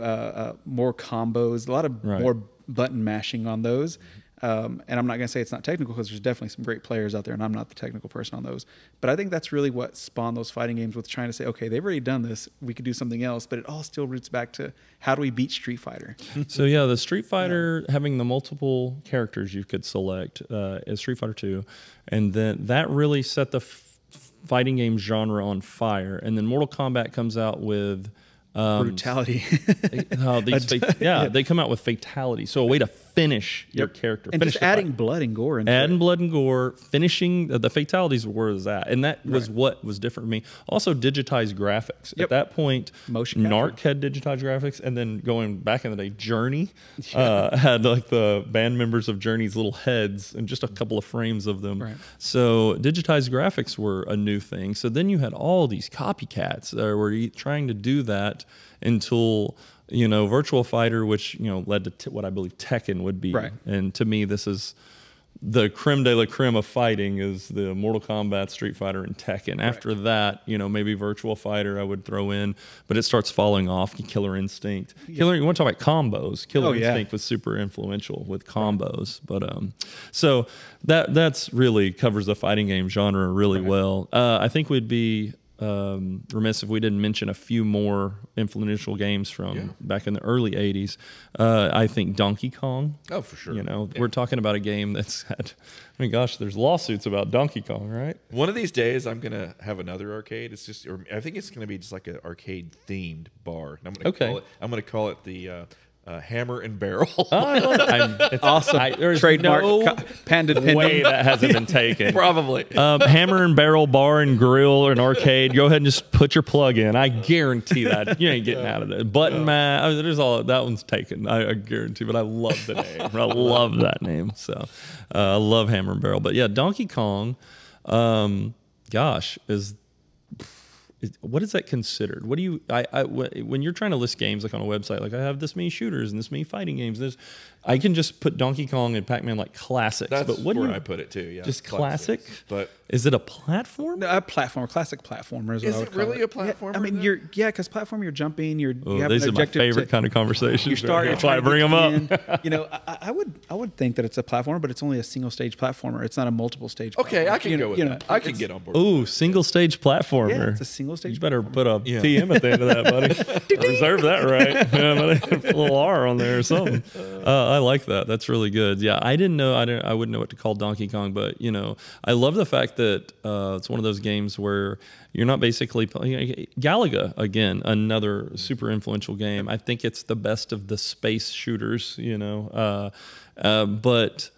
more combos, a lot of more button mashing on those. And I'm not going to say it's not technical because there's definitely some great players out there, and I'm not the technical person on those. But I think that's really what spawned those fighting games, with trying to say, okay, they've already done this, we could do something else. But it all still roots back to how do we beat Street Fighter? So yeah, the Street Fighter having the multiple characters you could select as Street Fighter 2, and then that really set the fighting game genre on fire. And then Mortal Kombat comes out with brutality. They come out with fatality. So a way to finish your character. And finish just adding blood and gore into adding blood and gore, finishing the fatalities were that. And that was what was different for me. Also digitized graphics. At that point, motion NARC had digitized graphics, and then going back in the day, Journey had like the band members of Journey's little heads and just a couple of frames of them. So digitized graphics were a new thing. So then you had all these copycats that were trying to do that until, you know, Virtua Fighter, which, you know, led to what I believe Tekken would be. And to me, this is the creme de la creme of fighting, is the Mortal Kombat, Street Fighter, and Tekken. After that, you know, maybe Virtua Fighter I would throw in, but it starts falling off. Killer Instinct. You want to talk about combos. Killer Instinct was super influential with combos. But so that's really covers the fighting game genre really well. I think we'd be remiss if we didn't mention a few more influential games from back in the early 80s. I think Donkey Kong. Oh, for sure. You know, we're talking about a game that's had, I mean, gosh, there's lawsuits about Donkey Kong, right? One of these days, I'm going to have another arcade. It's just, or I think it's going to be just like an arcade themed bar. And I'm going to call it the Hammer and Barrel. Oh, I love it. It's awesome. There's trademark, no patented way that hasn't been taken. Probably. Hammer and Barrel Bar and Grill or an arcade. Go ahead and just put your plug in. I guarantee that you ain't getting out of it. Button Man. I mean, there's all that one's taken. I guarantee. But I love the name. I love that name. So I love Hammer and Barrel. But yeah, Donkey Kong. Gosh, what is that considered? What do you? When you're trying to list games like on a website, like I have this many shooters and this many fighting games. I can just put Donkey Kong and Pac-Man like classics. That's but what where I put it too. Yeah, just classic. But is it a platform? No, a platform, classic platformer is what I would call really it. a platformer? Yeah, I mean, because platform, you're jumping, you have these an are my objective. favorite kind of conversations. You start, That's why I bring them up. You know, I would think that it's a platformer, but it's only a single stage platformer. It's not a multiple stage. Okay, platformer. I can go with that. I can get on board. Ooh, single stage platformer. Yeah, it's a single stage. You better put a TM at the end of that, buddy. Reserve that right. Yeah, buddy. Put a little R on there or something. I like that. That's really good. Yeah, I didn't know. I wouldn't know what to call Donkey Kong, but you know, I love the fact that it's one of those games where you're not basically playing. Galaga, again, another super influential game. I think it's the best of the space shooters. You know, but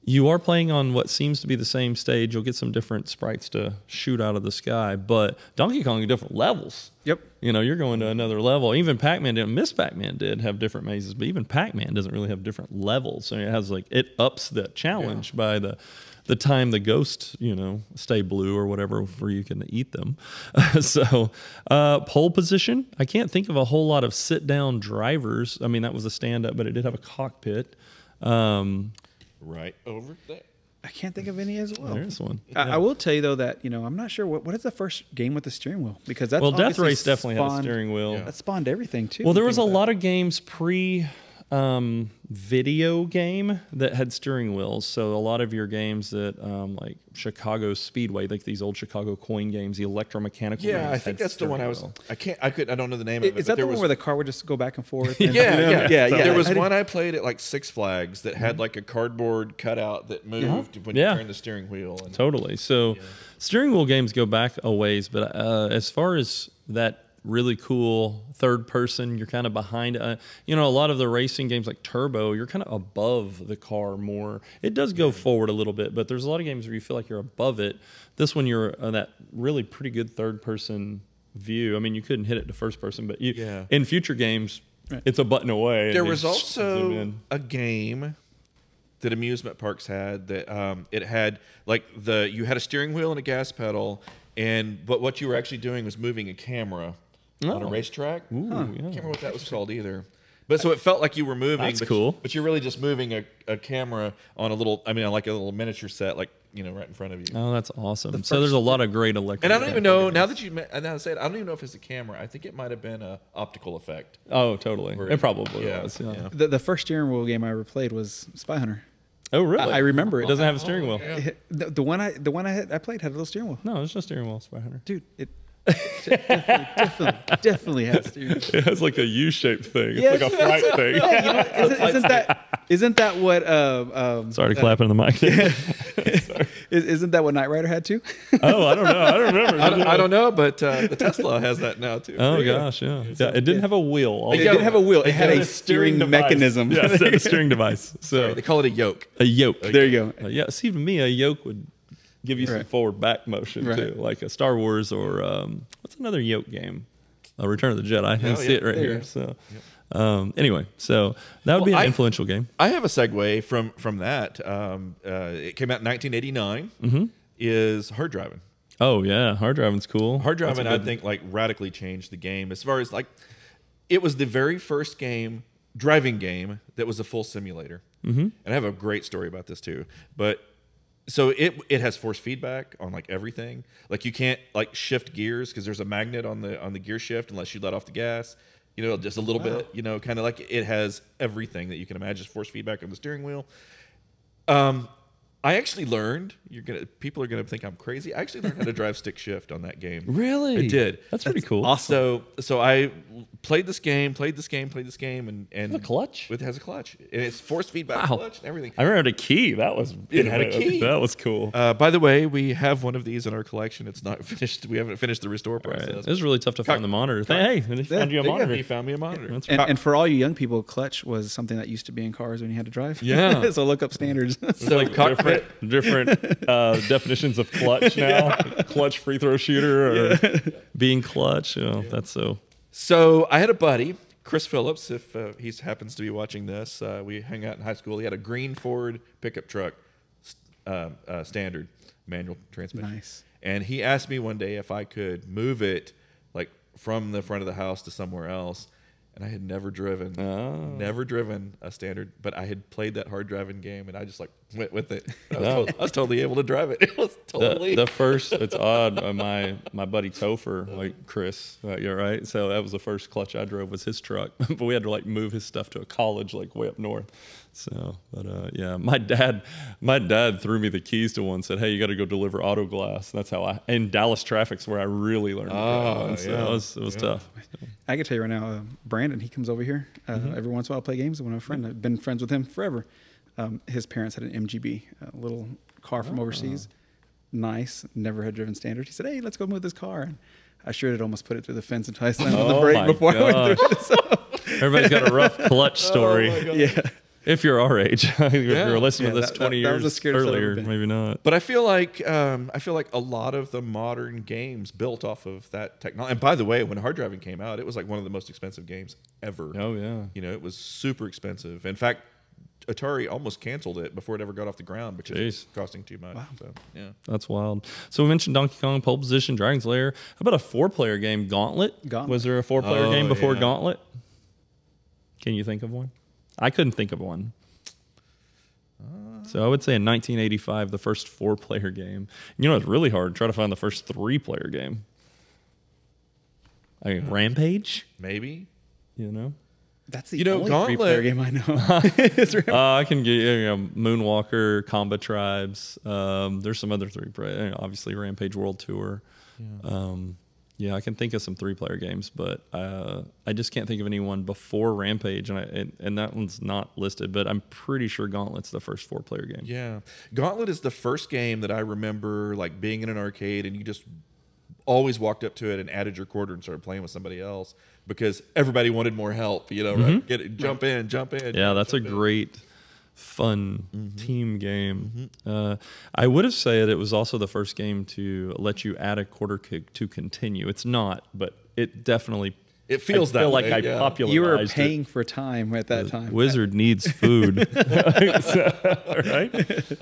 you are playing on what seems to be the same stage. You'll get some different sprites to shoot out of the sky, but Donkey Kong different levels. Yep. You know, you're going to another level. Even Pac-Man didn't. Miss Pac-Man did have different mazes, but even Pac-Man doesn't really have different levels. I mean, it has like, it ups the challenge by the time the ghosts, you know, stay blue or whatever, where you can eat them. So pole position, I can't think of a whole lot of sit-down drivers. I mean, that was a stand-up, but it did have a cockpit. Right over there. I can't think of any as well. There's one. I will tell you though that, you know, I'm not sure what is the first game with the steering wheel, because that's Well, Death obviously Race definitely had a spawned- steering wheel. Yeah. That spawned everything too. Well, there was a lot of games video game that had steering wheels. So a lot of your games that like Chicago Speedway, like these old Chicago coin games, the electromechanical. Yeah, games I think had that's the one I was. steering wheel. I don't know the name of it. Is that but the one where the car would just go back and forth? And, Yeah. There was I did- one I played at like Six Flags that had like a cardboard cutout that moved when you Yeah. turned the steering wheel. And Totally. So steering wheel games go back a ways, but as far as that really cool third person, you're kind of behind. You know, a lot of the racing games like Turbo, you're kind of above the car more. It does go forward a little bit, but there's a lot of games where you feel like you're above it. This one, you're on that really pretty good third person view. I mean, you couldn't hit it to first person, but in future games, it's a button away. there and was you zoom also in. a game that amusement parks had that it had like you had a steering wheel and a gas pedal, but what you were actually doing was moving a camera on a racetrack. Ooh, I can't remember what that was called either. But so it felt like you were moving. That's but cool. But you're really just moving a camera on like a little miniature set, like, you know, right in front of you. Oh, that's awesome. So there's a lot of great electric. And I don't even know, now that I say it, I don't even know if it's a camera. I think it might have been an optical effect. Oh, totally. It probably was. Yeah. Yeah. the first steering wheel game I ever played was Spy Hunter. Oh, really? I remember it. It doesn't have a steering wheel. The one I played had a little steering wheel. No, it's just steering wheel, Spy Hunter. Dude, it definitely has steering wheel. It has like a U-shaped thing. It's Yeah, like a flight thing. Yeah, you know, isn't that what Sorry to clap in the mic. isn't that what Knight Rider had too? Oh, I don't know. I don't remember. I don't know, but the Tesla has that now too. Oh gosh, yeah. It didn't have a wheel. It didn't have a wheel. It had a steering device. mechanism. Yes, it had a steering device. So They call it a yoke. a yoke. There you go. Yeah, see, to me, a yoke would give you some Right. forward back motion Right. too, like a Star Wars or what's another yoke game? Return of the Jedi. I can see it right There you here. go. So, anyway, so that would be an influential game. I have a segue from that. It came out in 1989. Is hard driving. Oh yeah, hard driving's cool. Hard That's a driving, I good- think, like radically changed the game as far as like it was the very first driving game that was a full simulator. And I have a great story about this too. But so it has force feedback on like everything. Like you can't like shift gears because there's a magnet on the gear shift unless you let off the gas. You know, just a little bit. You know, kind of like it has everything that you can imagine. Force feedback on the steering wheel. I actually learned. People are gonna think I'm crazy. I actually learned how to drive stick shift on that game. Really? I did. That's pretty cool. awesome. So I played this game, and a clutch? It has a clutch, and it's force feedback Wow. clutch and everything. I remember the key. That was It had a key. That was cool. By the way, we have one of these in our collection. It's not finished. We haven't finished the restore Right. process. It was really tough to find the monitor. Hey, they found you a monitor. He found me a monitor. That's And for all you young people, clutch was something that used to be in cars when you had to drive. Yeah. So look up standards. So like different definitions of clutch now. Clutch free throw shooter or being clutch. You know, that's so. So I had a buddy, Chris Phillips. If he happens to be watching this, we hung out in high school. He had a green Ford pickup truck, standard manual transmission. Nice. And he asked me one day if I could move it like from the front of the house to somewhere else. And I had never driven a standard, but I had played that hard driving game, and I just like went with it. I was totally able to drive it. It was totally The first, it's odd. My buddy Topher, like Chris, you're right. So that was the first clutch I drove was his truck, but we had to like move his stuff to a college like way up north. So, but yeah, my dad threw me the keys to one. Said, "Hey, you got to go deliver auto glass." That's how in Dallas traffic's where I really learned. So it was tough. I can tell you right now, Brandon, he comes over here every once in a while to play games with my friend. I've been friends with him forever. His parents had an MGB, a little car from overseas. Nice, never had driven standard. He said, "Hey, let's go move this car." And I sure did almost put it through the fence until I slammed on the brake my before I went through it. So, Everybody's got a rough clutch story. yeah. If you're our age, if you're listening to this that 20 was the years scariest I've ever earlier, been. maybe not. But I feel like a lot of the modern games built off of that technology. And by the way, when hard driving came out, it was like one of the most expensive games ever. Oh yeah. You know, it was super expensive. In fact, Atari almost canceled it before it ever got off the ground because it was costing too much. Wow. So, yeah. That's wild. So we mentioned Donkey Kong, Pole Position, Dragon's Lair. How about a 4-player game, Gauntlet? Was there a 4-player game before Gauntlet? Can you think of one? I couldn't think of one. So I would say in 1985, the first 4-player game. You know, it's really hard. Try to find the first 3-player game. I mean, Rampage? Maybe. You know? That's the only Gauntlet 3-player game I know. I can get Moonwalker, Combat Tribes. There's some other 3-player. Obviously, Rampage World Tour. Yeah. I can think of some 3-player games, but I just can't think of anyone before Rampage, and that one's not listed. But I'm pretty sure Gauntlet's the first 4-player game. Yeah, Gauntlet is the first game that I remember like being in an arcade, and you just always walked up to it and added your quarter and started playing with somebody else because everybody wanted more help. You know, right? Jump in. Yeah, that's a great, fun team game. I would have said it was also the first game to let you add a quarter kick to continue. It's not, but it definitely. It feels that way. I popularized You were paying for time at that time. Wizard needs food, right?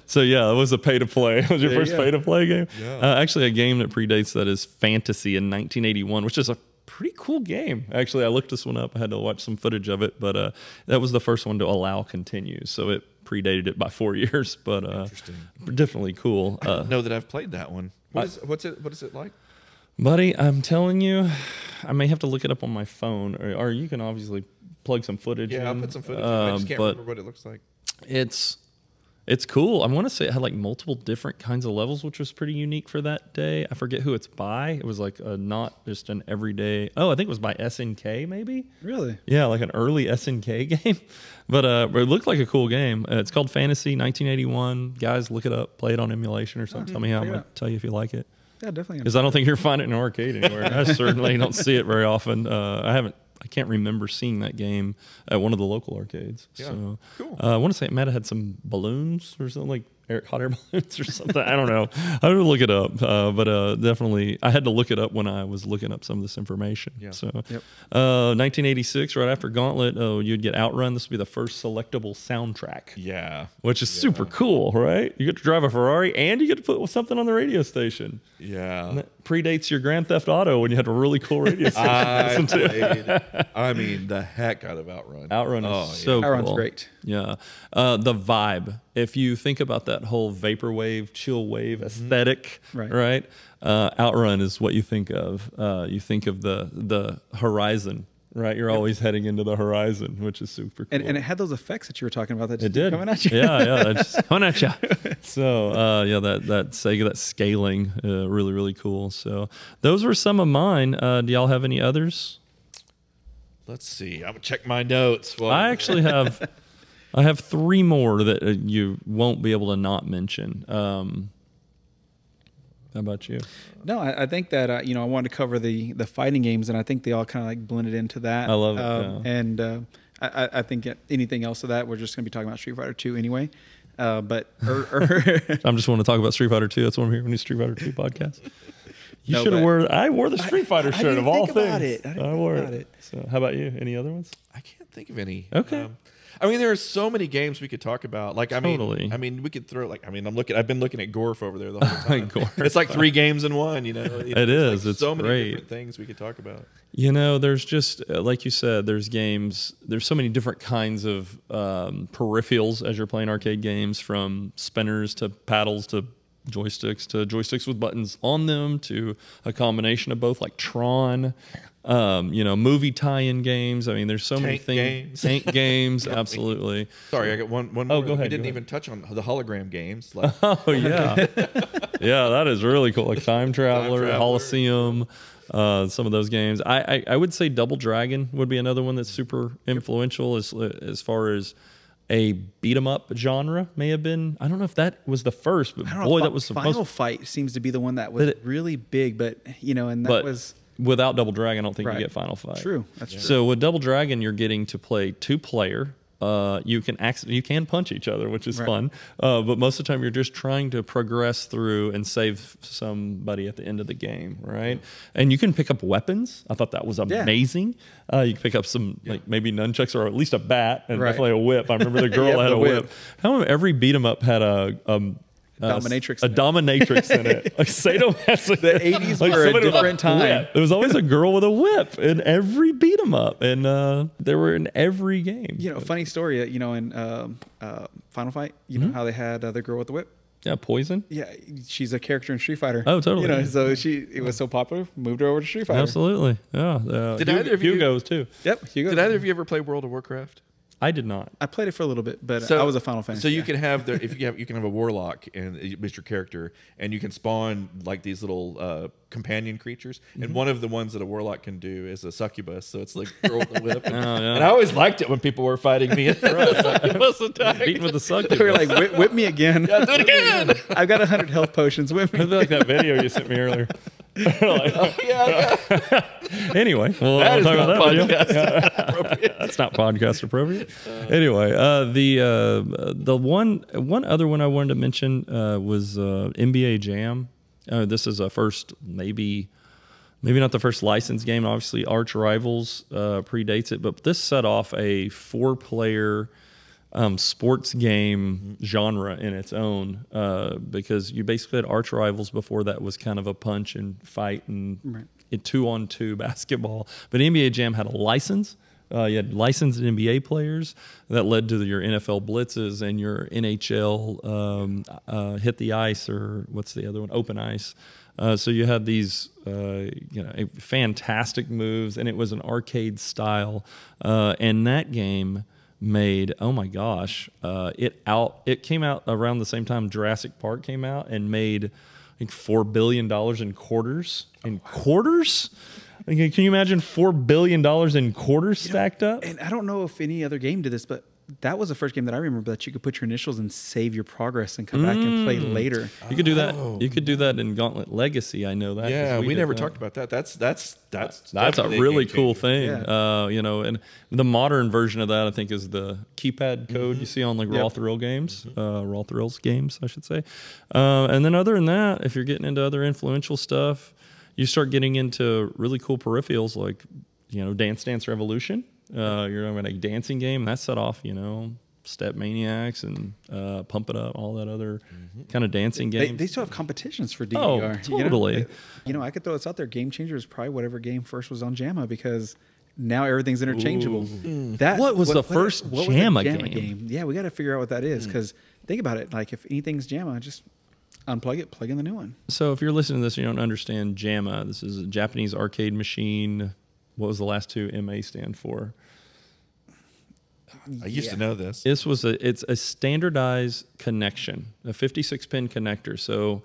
So yeah, it was a pay to play. It was your first pay to play game. Yeah. Actually, a game that predates that is Fantasy in 1981, which is a pretty cool game. Actually, I looked this one up. I had to watch some footage of it, but that was the first one to allow continues. So it predated it by 4 years, but definitely cool. I don't know that I've played that one. What is it like? Buddy, I'm telling you, I may have to look it up on my phone, or you can obviously plug some footage in. Yeah, I'll put some footage in. I just can't remember what it looks like. It's cool. I want to say it had like multiple different kinds of levels, which was pretty unique for that day. I forget who it's by. It was like not just an everyday. Oh, I think it was by SNK maybe. Really? Yeah, like an early SNK game. But it looked like a cool game. It's called Fantasy 1981. Guys, look it up. Play it on emulation or something. Tell me how. I'm going to tell you if you like it. Yeah, definitely. Because I don't think you're finding it in an arcade anywhere. I certainly don't see it very often. I can't remember seeing that game at one of the local arcades. Yeah, so cool. I want to say it might have had some balloons or something like hot air balloons or something. I don't know. I would look it up. But definitely, I had to look it up when I was looking up some of this information. Yeah. So 1986, right after Gauntlet, you'd get Outrun. This would be the first selectable soundtrack. Yeah. Which is super cool, right? You get to drive a Ferrari and you get to put something on the radio station. Yeah. And that predates your Grand Theft Auto when you had a really cool radio station. I mean, the heck out of Outrun. Outrun is so cool. Outrun's great. Yeah. The vibe. If you think about that whole vaporwave, chill wave aesthetic, right? Outrun is what you think of. You think of the horizon, right? You're always heading into the horizon, which is super cool. And it had those effects that you were talking about that It just did. coming at you. Yeah, that's just coming at you. So, that Sega, that scaling, really, really cool. So those were some of mine. Do y'all have any others? Let's see. I'm going to check my notes. Well, I actually have... I have 3 more that you won't be able to not mention. How about you? No, I think that I wanted to cover the fighting games, and I think they all kind of like blended into that. I love it. And I think anything else of that, we're just going to be talking about Street Fighter 2 anyway. But I'm just want to talk about Street Fighter 2. That's what I'm here on the Street Fighter 2 podcast. You should have worn. I wore the Street Fighter shirt of all things. I wore it. So, how about you? Any other ones? I can't think of any. Okay. I mean, there are so many games we could talk about. Like, Totally. I mean, we could throw I've been looking at Gorf over there the whole time. Gorf. It's like 3 games in one. You know, It is. Like it's so many great. different things we could talk about. You know, there's just like you said, there's games. There's so many different kinds of peripherals as you're playing arcade games, from spinners to paddles to joysticks with buttons on them to a combination of both, like Tron. Movie tie-in games. I mean, there's so many things. Tank games, absolutely. Sorry, I got one more. Go ahead. We didn't even touch on the hologram games. Like, oh yeah, yeah, that is really cool. Like Time Traveler, Coliseum, some of those games. I would say Double Dragon would be another one that's super influential as far as a beat 'em up genre may have been. I don't know if that was the first, but boy, that was the Final Fight seems to be the one that was really big, but was. Without Double Dragon, I don't think you get Final Fight. True, that's true. So with Double Dragon, you're getting to play 2-player, you can punch each other, which is fun. But most of the time, you're just trying to progress through and save somebody at the end of the game, right? And you can pick up weapons. I thought that was amazing. You can pick up some like maybe nunchucks or at least a bat and definitely a whip. I remember the girl had a whip. How come every beat 'em up had a dominatrix. A dominatrix in it. Like sadomasochism. The 80s were a different time. There was always a girl with a whip in every beat 'em up, and they were in every game. You know, funny story. You know, in Final Fight, you know how they had the girl with the whip. Yeah, Poison. Yeah, she's a character in Street Fighter. Oh, totally. You know, so it was so popular, moved her over to Street Fighter. Absolutely. Yeah. Did either of you Hugo's too? Yep. Hugo. Did either of you ever play World of Warcraft? I did not. I played it for a little bit, but I was a Final fan. So you can have you can have a warlock and it's your character, and you can spawn like these little companion creatures. And one of the ones that a warlock can do is a succubus. So it's like girl with the whip. And I always liked it when people were fighting me. Beating with the succubus. They were like, whip me again. Yeah, do it again. I've got 100 health potions. Whip me. I feel like that video you sent me earlier. Anyway, well, that I'll is talk not about that podcast appropriate. That's not podcast appropriate. Anyway, the one other one I wanted to mention was NBA Jam. This is a first, maybe not the first licensed game. Obviously, Arch Rivals predates it, but this set off a 4-player sports game genre in its own, because you basically had Arch Rivals before that was kind of a punch and fight and 2-on-2 basketball. But NBA Jam had a license. You had licensed NBA players that led to your NFL blitzes and your NHL hit the ice, or what's the other one? Open ice. So you had these fantastic moves, and it was an arcade style. And that game made, oh my gosh, it came out around the same time Jurassic Park came out and made, I think, $4 billion in quarters. Quarters? Okay, can you imagine $4 billion in quarters stacked up? And I don't know if any other game did this, but that was the first game that I remember that you could put your initials and save your progress and come back and play later. You could do that. You could do that in Gauntlet Legacy. I know that. Yeah, we never talked about that. That's a really cool thing. Yeah. And the modern version of that, I think, is the keypad code you see on like Raw Thrill games, Raw Thrills games, I should say. And then other than that, if you're getting into other influential stuff, you start getting into really cool peripherals like, Dance Dance Revolution. You're talking about a dancing game that set off, Step Maniacs and Pump It Up, all that other kind of dancing games. They still have competitions for DDR. Oh, totally. I could throw this out there. Game Changer is probably whatever game first was on JAMA, because now everything's interchangeable. What was the first JAMA game? Yeah, we got to figure out what that is, because think about it. Like, if anything's JAMA, just unplug it, plug in the new one. So if you're listening to this and you don't understand JAMA, this is a Japanese arcade machine. What was the last two MA stand for? I used to know this. It's a standardized connection, a 56-pin connector. So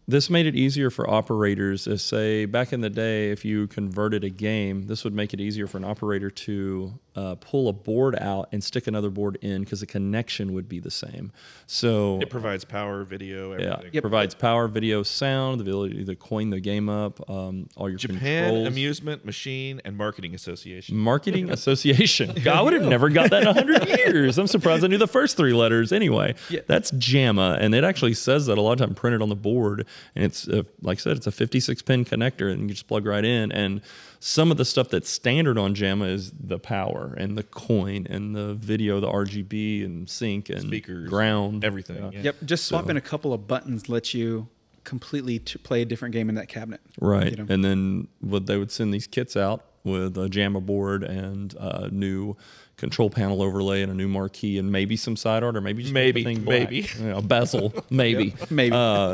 this made it easier for operators to say, back in the day, if you converted a game, this would make it easier for an operator to pull a board out and stick another board in, because the connection would be the same. So it provides power, video, everything. It provides power, video, sound, the ability to coin the game up, all your Japan controls. Amusement Machine and Marketing Association. Marketing Association. God, I would have never got that in 100 years. I'm surprised I knew the first 3 letters. Anyway, that's JAMA, and it actually says that a lot of time printed on the board. And it's, like I said, it's a 56-pin connector, and you just plug right in. And some of the stuff that's standard on JAMA is the power and the coin and the video, the RGB and sync and speakers, ground, everything. Yep, just swapping a couple of buttons lets you completely play a different game in that cabinet. Right, and then they would send these kits out with a JAMA board and a new control panel overlay and a new marquee and maybe some side art, or maybe just a bezel, maybe.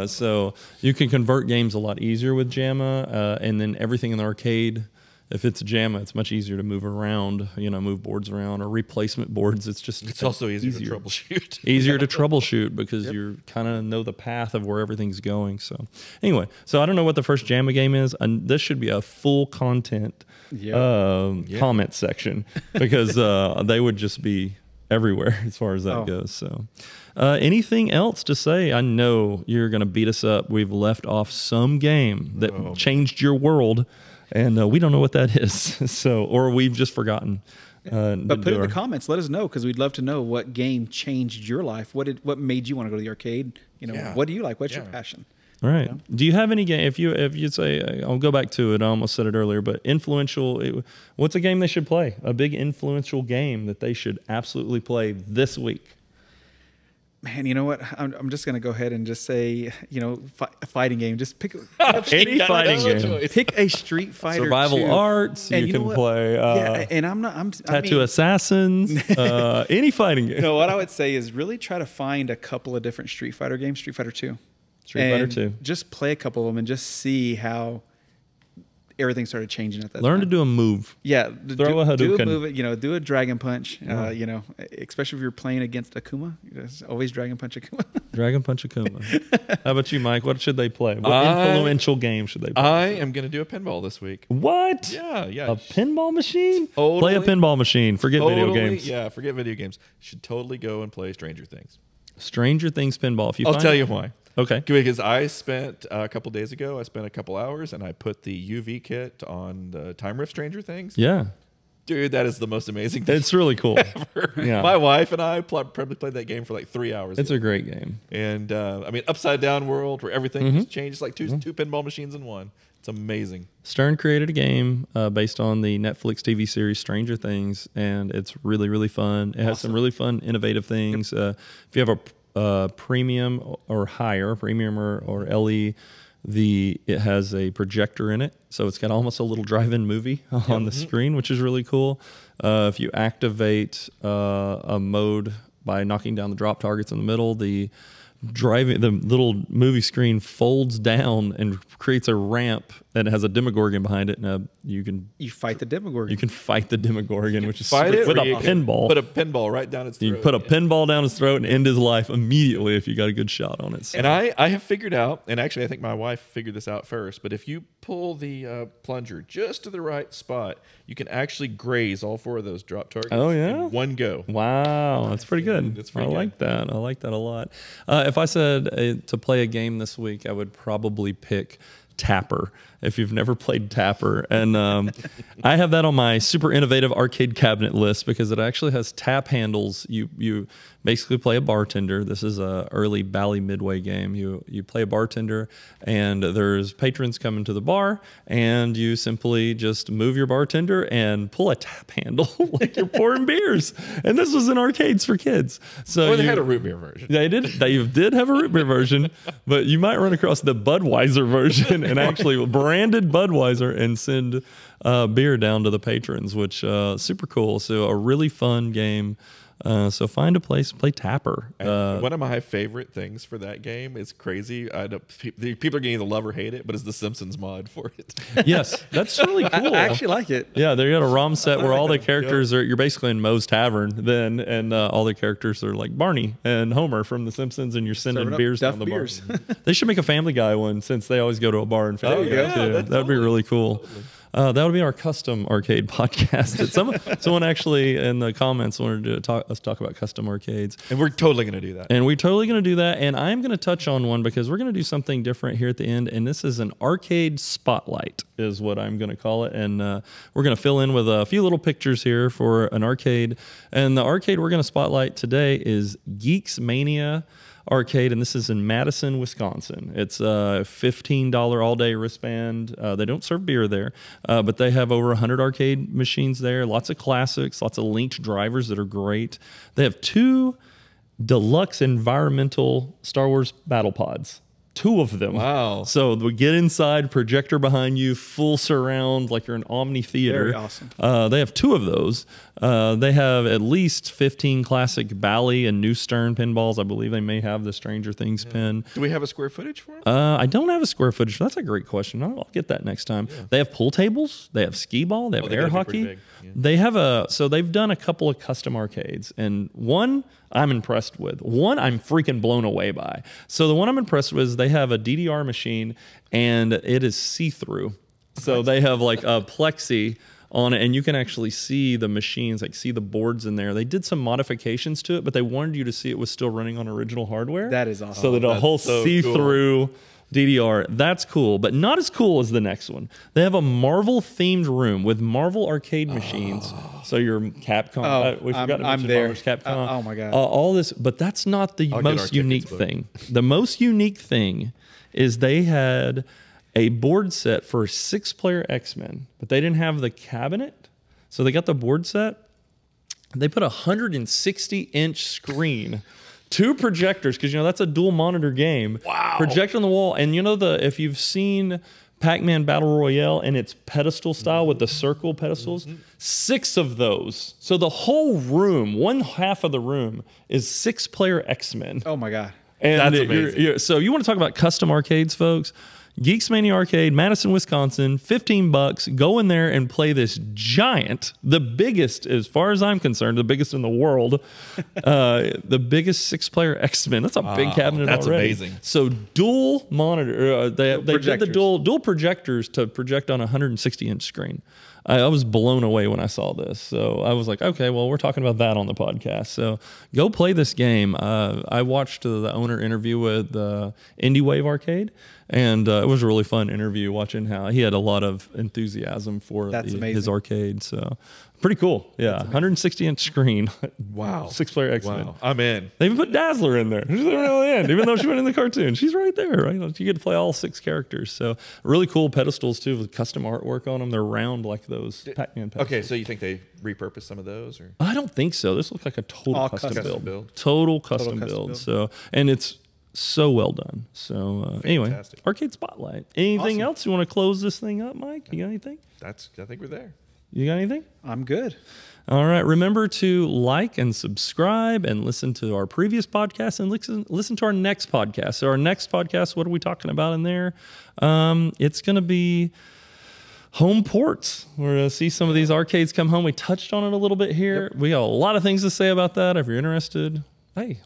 So you can convert games a lot easier with JAMA, and then everything in the arcade, if it's JAMA, it's much easier to move around, move boards around, or replacement boards. It's also easier to troubleshoot. Easier to troubleshoot because you kind of know the path of where everything's going. So anyway, I don't know what the first JAMA game is, and this should be a full content comment section, because they would just be everywhere as far as that goes. So anything else to say? I know you're going to beat us up. We've left off some game that changed your world, and we don't know what that is. Or we've just forgotten. But put in the comments. Let us know, because we'd love to know what game changed your life. What made you want to go to the arcade? What do you like? What's your passion? All right. Do you have any game? If you say, I'll go back to it. I almost said it earlier, but influential. What's a game they should play? A big influential game that they should absolutely play this week. Man, you know what? I'm just going to go ahead and just say, a fighting game. Just pick any fighting game. Pick a Street Fighter. Survival 2. arts. And you can play. And I'm Tattoo Assassins. Any fighting game. No, what I would say is really try to find a couple of different Street Fighter games. Street Fighter 2. Fighter 2. Just play a couple of them and just see how everything started changing at that Learn time. to do a move. Yeah. Throw a Hadouken. Do a move, do a Dragon Punch. Especially if you're playing against Akuma. Always Dragon Punch Akuma. Dragon Punch Akuma. How about you, Mike? What should they play? What influential game should they play? I am going to do a pinball this week. What? Yeah. A pinball machine? Totally. Play a pinball machine. Forget video games. Yeah, forget video games. Should totally go and play Stranger Things. Stranger Things pinball. I'll tell you why. Okay. Because I spent a couple days ago, a couple hours, and I put the UV kit on the Time Rift Stranger Things. Yeah. Dude, that is the most amazing thing. It's really cool. Ever. Yeah. My wife and I probably played that game for like 3 hours. It's a great game. And upside down world where everything just changes, like two pinball machines in one. It's amazing. Stern created a game based on the Netflix TV series Stranger Things, and it's really, really fun. It has some really fun, innovative things. If you have a premium or higher, premium or LE, it has a projector in it, so it's got almost a little drive-in movie on the screen, which is really cool. If you activate a mode by knocking down the drop targets in the middle, the little movie screen folds down and creates a ramp that has a Demogorgon behind it, and you fight the Demogorgon. You can fight the Demogorgon, which is fight it with a pinball. Put a pinball right down its throat. You can put a pinball down his throat and end his life immediately if you got a good shot on it. So. And I have figured out, and actually I think my wife figured this out first, but if you pull the plunger just to the right spot, you can actually graze all 4 of those drop targets in one go. Wow, that's pretty good. That's pretty good. Like that. I like that a lot. If I said to play a game this week, I would probably pick Tapper, if you've never played Tapper. And I have that on my super innovative arcade cabinet list because it actually has tap handles. You basically play a bartender. This is a early Bally Midway game. You play a bartender, and there's patrons coming to the bar, and you simply just move your bartender and pull a tap handle like you're pouring beers. And this was in arcades for kids. So they had a root beer version. They did have a root beer version, but you might run across the Budweiser version and actually branded Budweiser and send beer down to the patrons, which super cool. So a really fun game. So find a place to play Tapper. One of my favorite things for that game is crazy. I know people are going to either love or hate it, but it's the Simpsons mod for it. Yes, that's really cool. I actually like it. Yeah, they got a ROM set where all the characters are. You're basically in Moe's Tavern then, and all the characters are like Barney and Homer from The Simpsons, and you're sending beers down the bar. They should make a Family Guy one since they always go to a bar and Family Guy too. That'd be really cool. Totally. That would be our custom arcade podcast. Someone actually in the comments wanted to talk about custom arcades. And we're totally going to do that. And I'm going to touch on one because we're going to do something different here at the end. And this is an arcade spotlight is what I'm going to call it. And we're going to fill in with a few little pictures here for an arcade. And the arcade we're going to spotlight today is Geeks Mania Arcade, and this is in Madison, Wisconsin. It's a $15 all-day wristband. They don't serve beer there, but they have over 100 arcade machines there, lots of classics, lots of linked drivers that are great. They have 2 deluxe environmental Star Wars battle pods. 2 of them. Wow. So we get inside, projector behind you, full surround, like you're in Omni Theater. Very awesome. They have 2 of those. They have at least 15 classic Bally and New Stern pinballs. I believe they may have the Stranger Things pin. Do we have a square footage for them? I don't have a square footage. That's a great question. I'll get that next time. Yeah. They have pool tables. They have skee ball. They have air hockey. Yeah. They have so they've done a couple of custom arcades, and one I'm impressed with. One I'm freaking blown away by. So the one I'm impressed with is they have a DDR machine, and it is see-through. So they have like a plexi on it, and you can actually see the machines, like see the boards in there. They did some modifications to it, but they wanted you to see it was still running on original hardware. That is awesome. So that a whole see-through DDR. That's cool, but not as cool as the next one. They have a Marvel-themed room with Marvel arcade machines. So your Capcom. We forgot to mention there. Capcom. Oh my God. All this, but that's not the most unique thing. The most unique thing is they had a board set for 6-player X-Men, but they didn't have the cabinet. So they got the board set. They put a 160-inch screen, 2 projectors, because that's a dual monitor game. Wow. Project on the wall. And if you've seen Pac-Man Battle Royale and its pedestal style with the circle pedestals, 6 of those. So the whole room, one half of the room, is 6-player X-Men. Oh my God. And that's amazing. So you want to talk about custom arcades, folks? Geeks Mania Arcade, Madison, Wisconsin, $15. Go in there and play this giant, the biggest, as far as I'm concerned, the biggest in the world, the biggest 6-player X-Men. That's a big cabinet that's already. Amazing. So dual monitor, they did the dual projectors to project on a 160-inch screen. I was blown away when I saw this. So I was like, okay, well, we're talking about that on the podcast. So go play this game. I watched the owner interview with Indie Wave Arcade, and it was a really fun interview watching how he had a lot of enthusiasm for his arcade. So pretty cool. Yeah, 160-inch screen. Wow. 6-player X-Men. Wow. I'm in. They even put Dazzler in there. She's there at the end, even though she went in the cartoon. She's right there, right? You get to play all 6 characters. So really cool pedestals, too, with custom artwork on them. They're round like those Pac-Man pedestals. Okay, so you think they repurposed some of those? Or? I don't think so. This looks like a total custom build. Total custom build. So, and it's so well done. So anyway, Arcade Spotlight. Anything else you want to close this thing up, Mike? You got anything? I think we're there. You got anything? I'm good. All right. Remember to like and subscribe and listen to our previous podcast and listen to our next podcast. So our next podcast, what are we talking about in there? It's going to be home ports. We're going to see some of these arcades come home. We touched on it a little bit here. Yep. We got a lot of things to say about that. If you're interested, hey,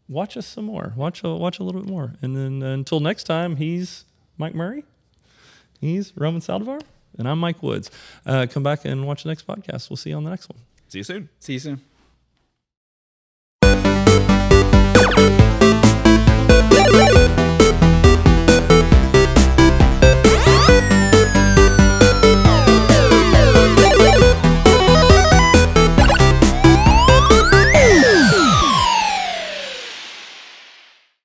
watch us some more. Watch a little bit more. And then until next time, he's Mike Murray. He's Roman Saldivar. And I'm Mike Woods. Come back and watch the next podcast. We'll see you on the next one. See you soon. See you soon.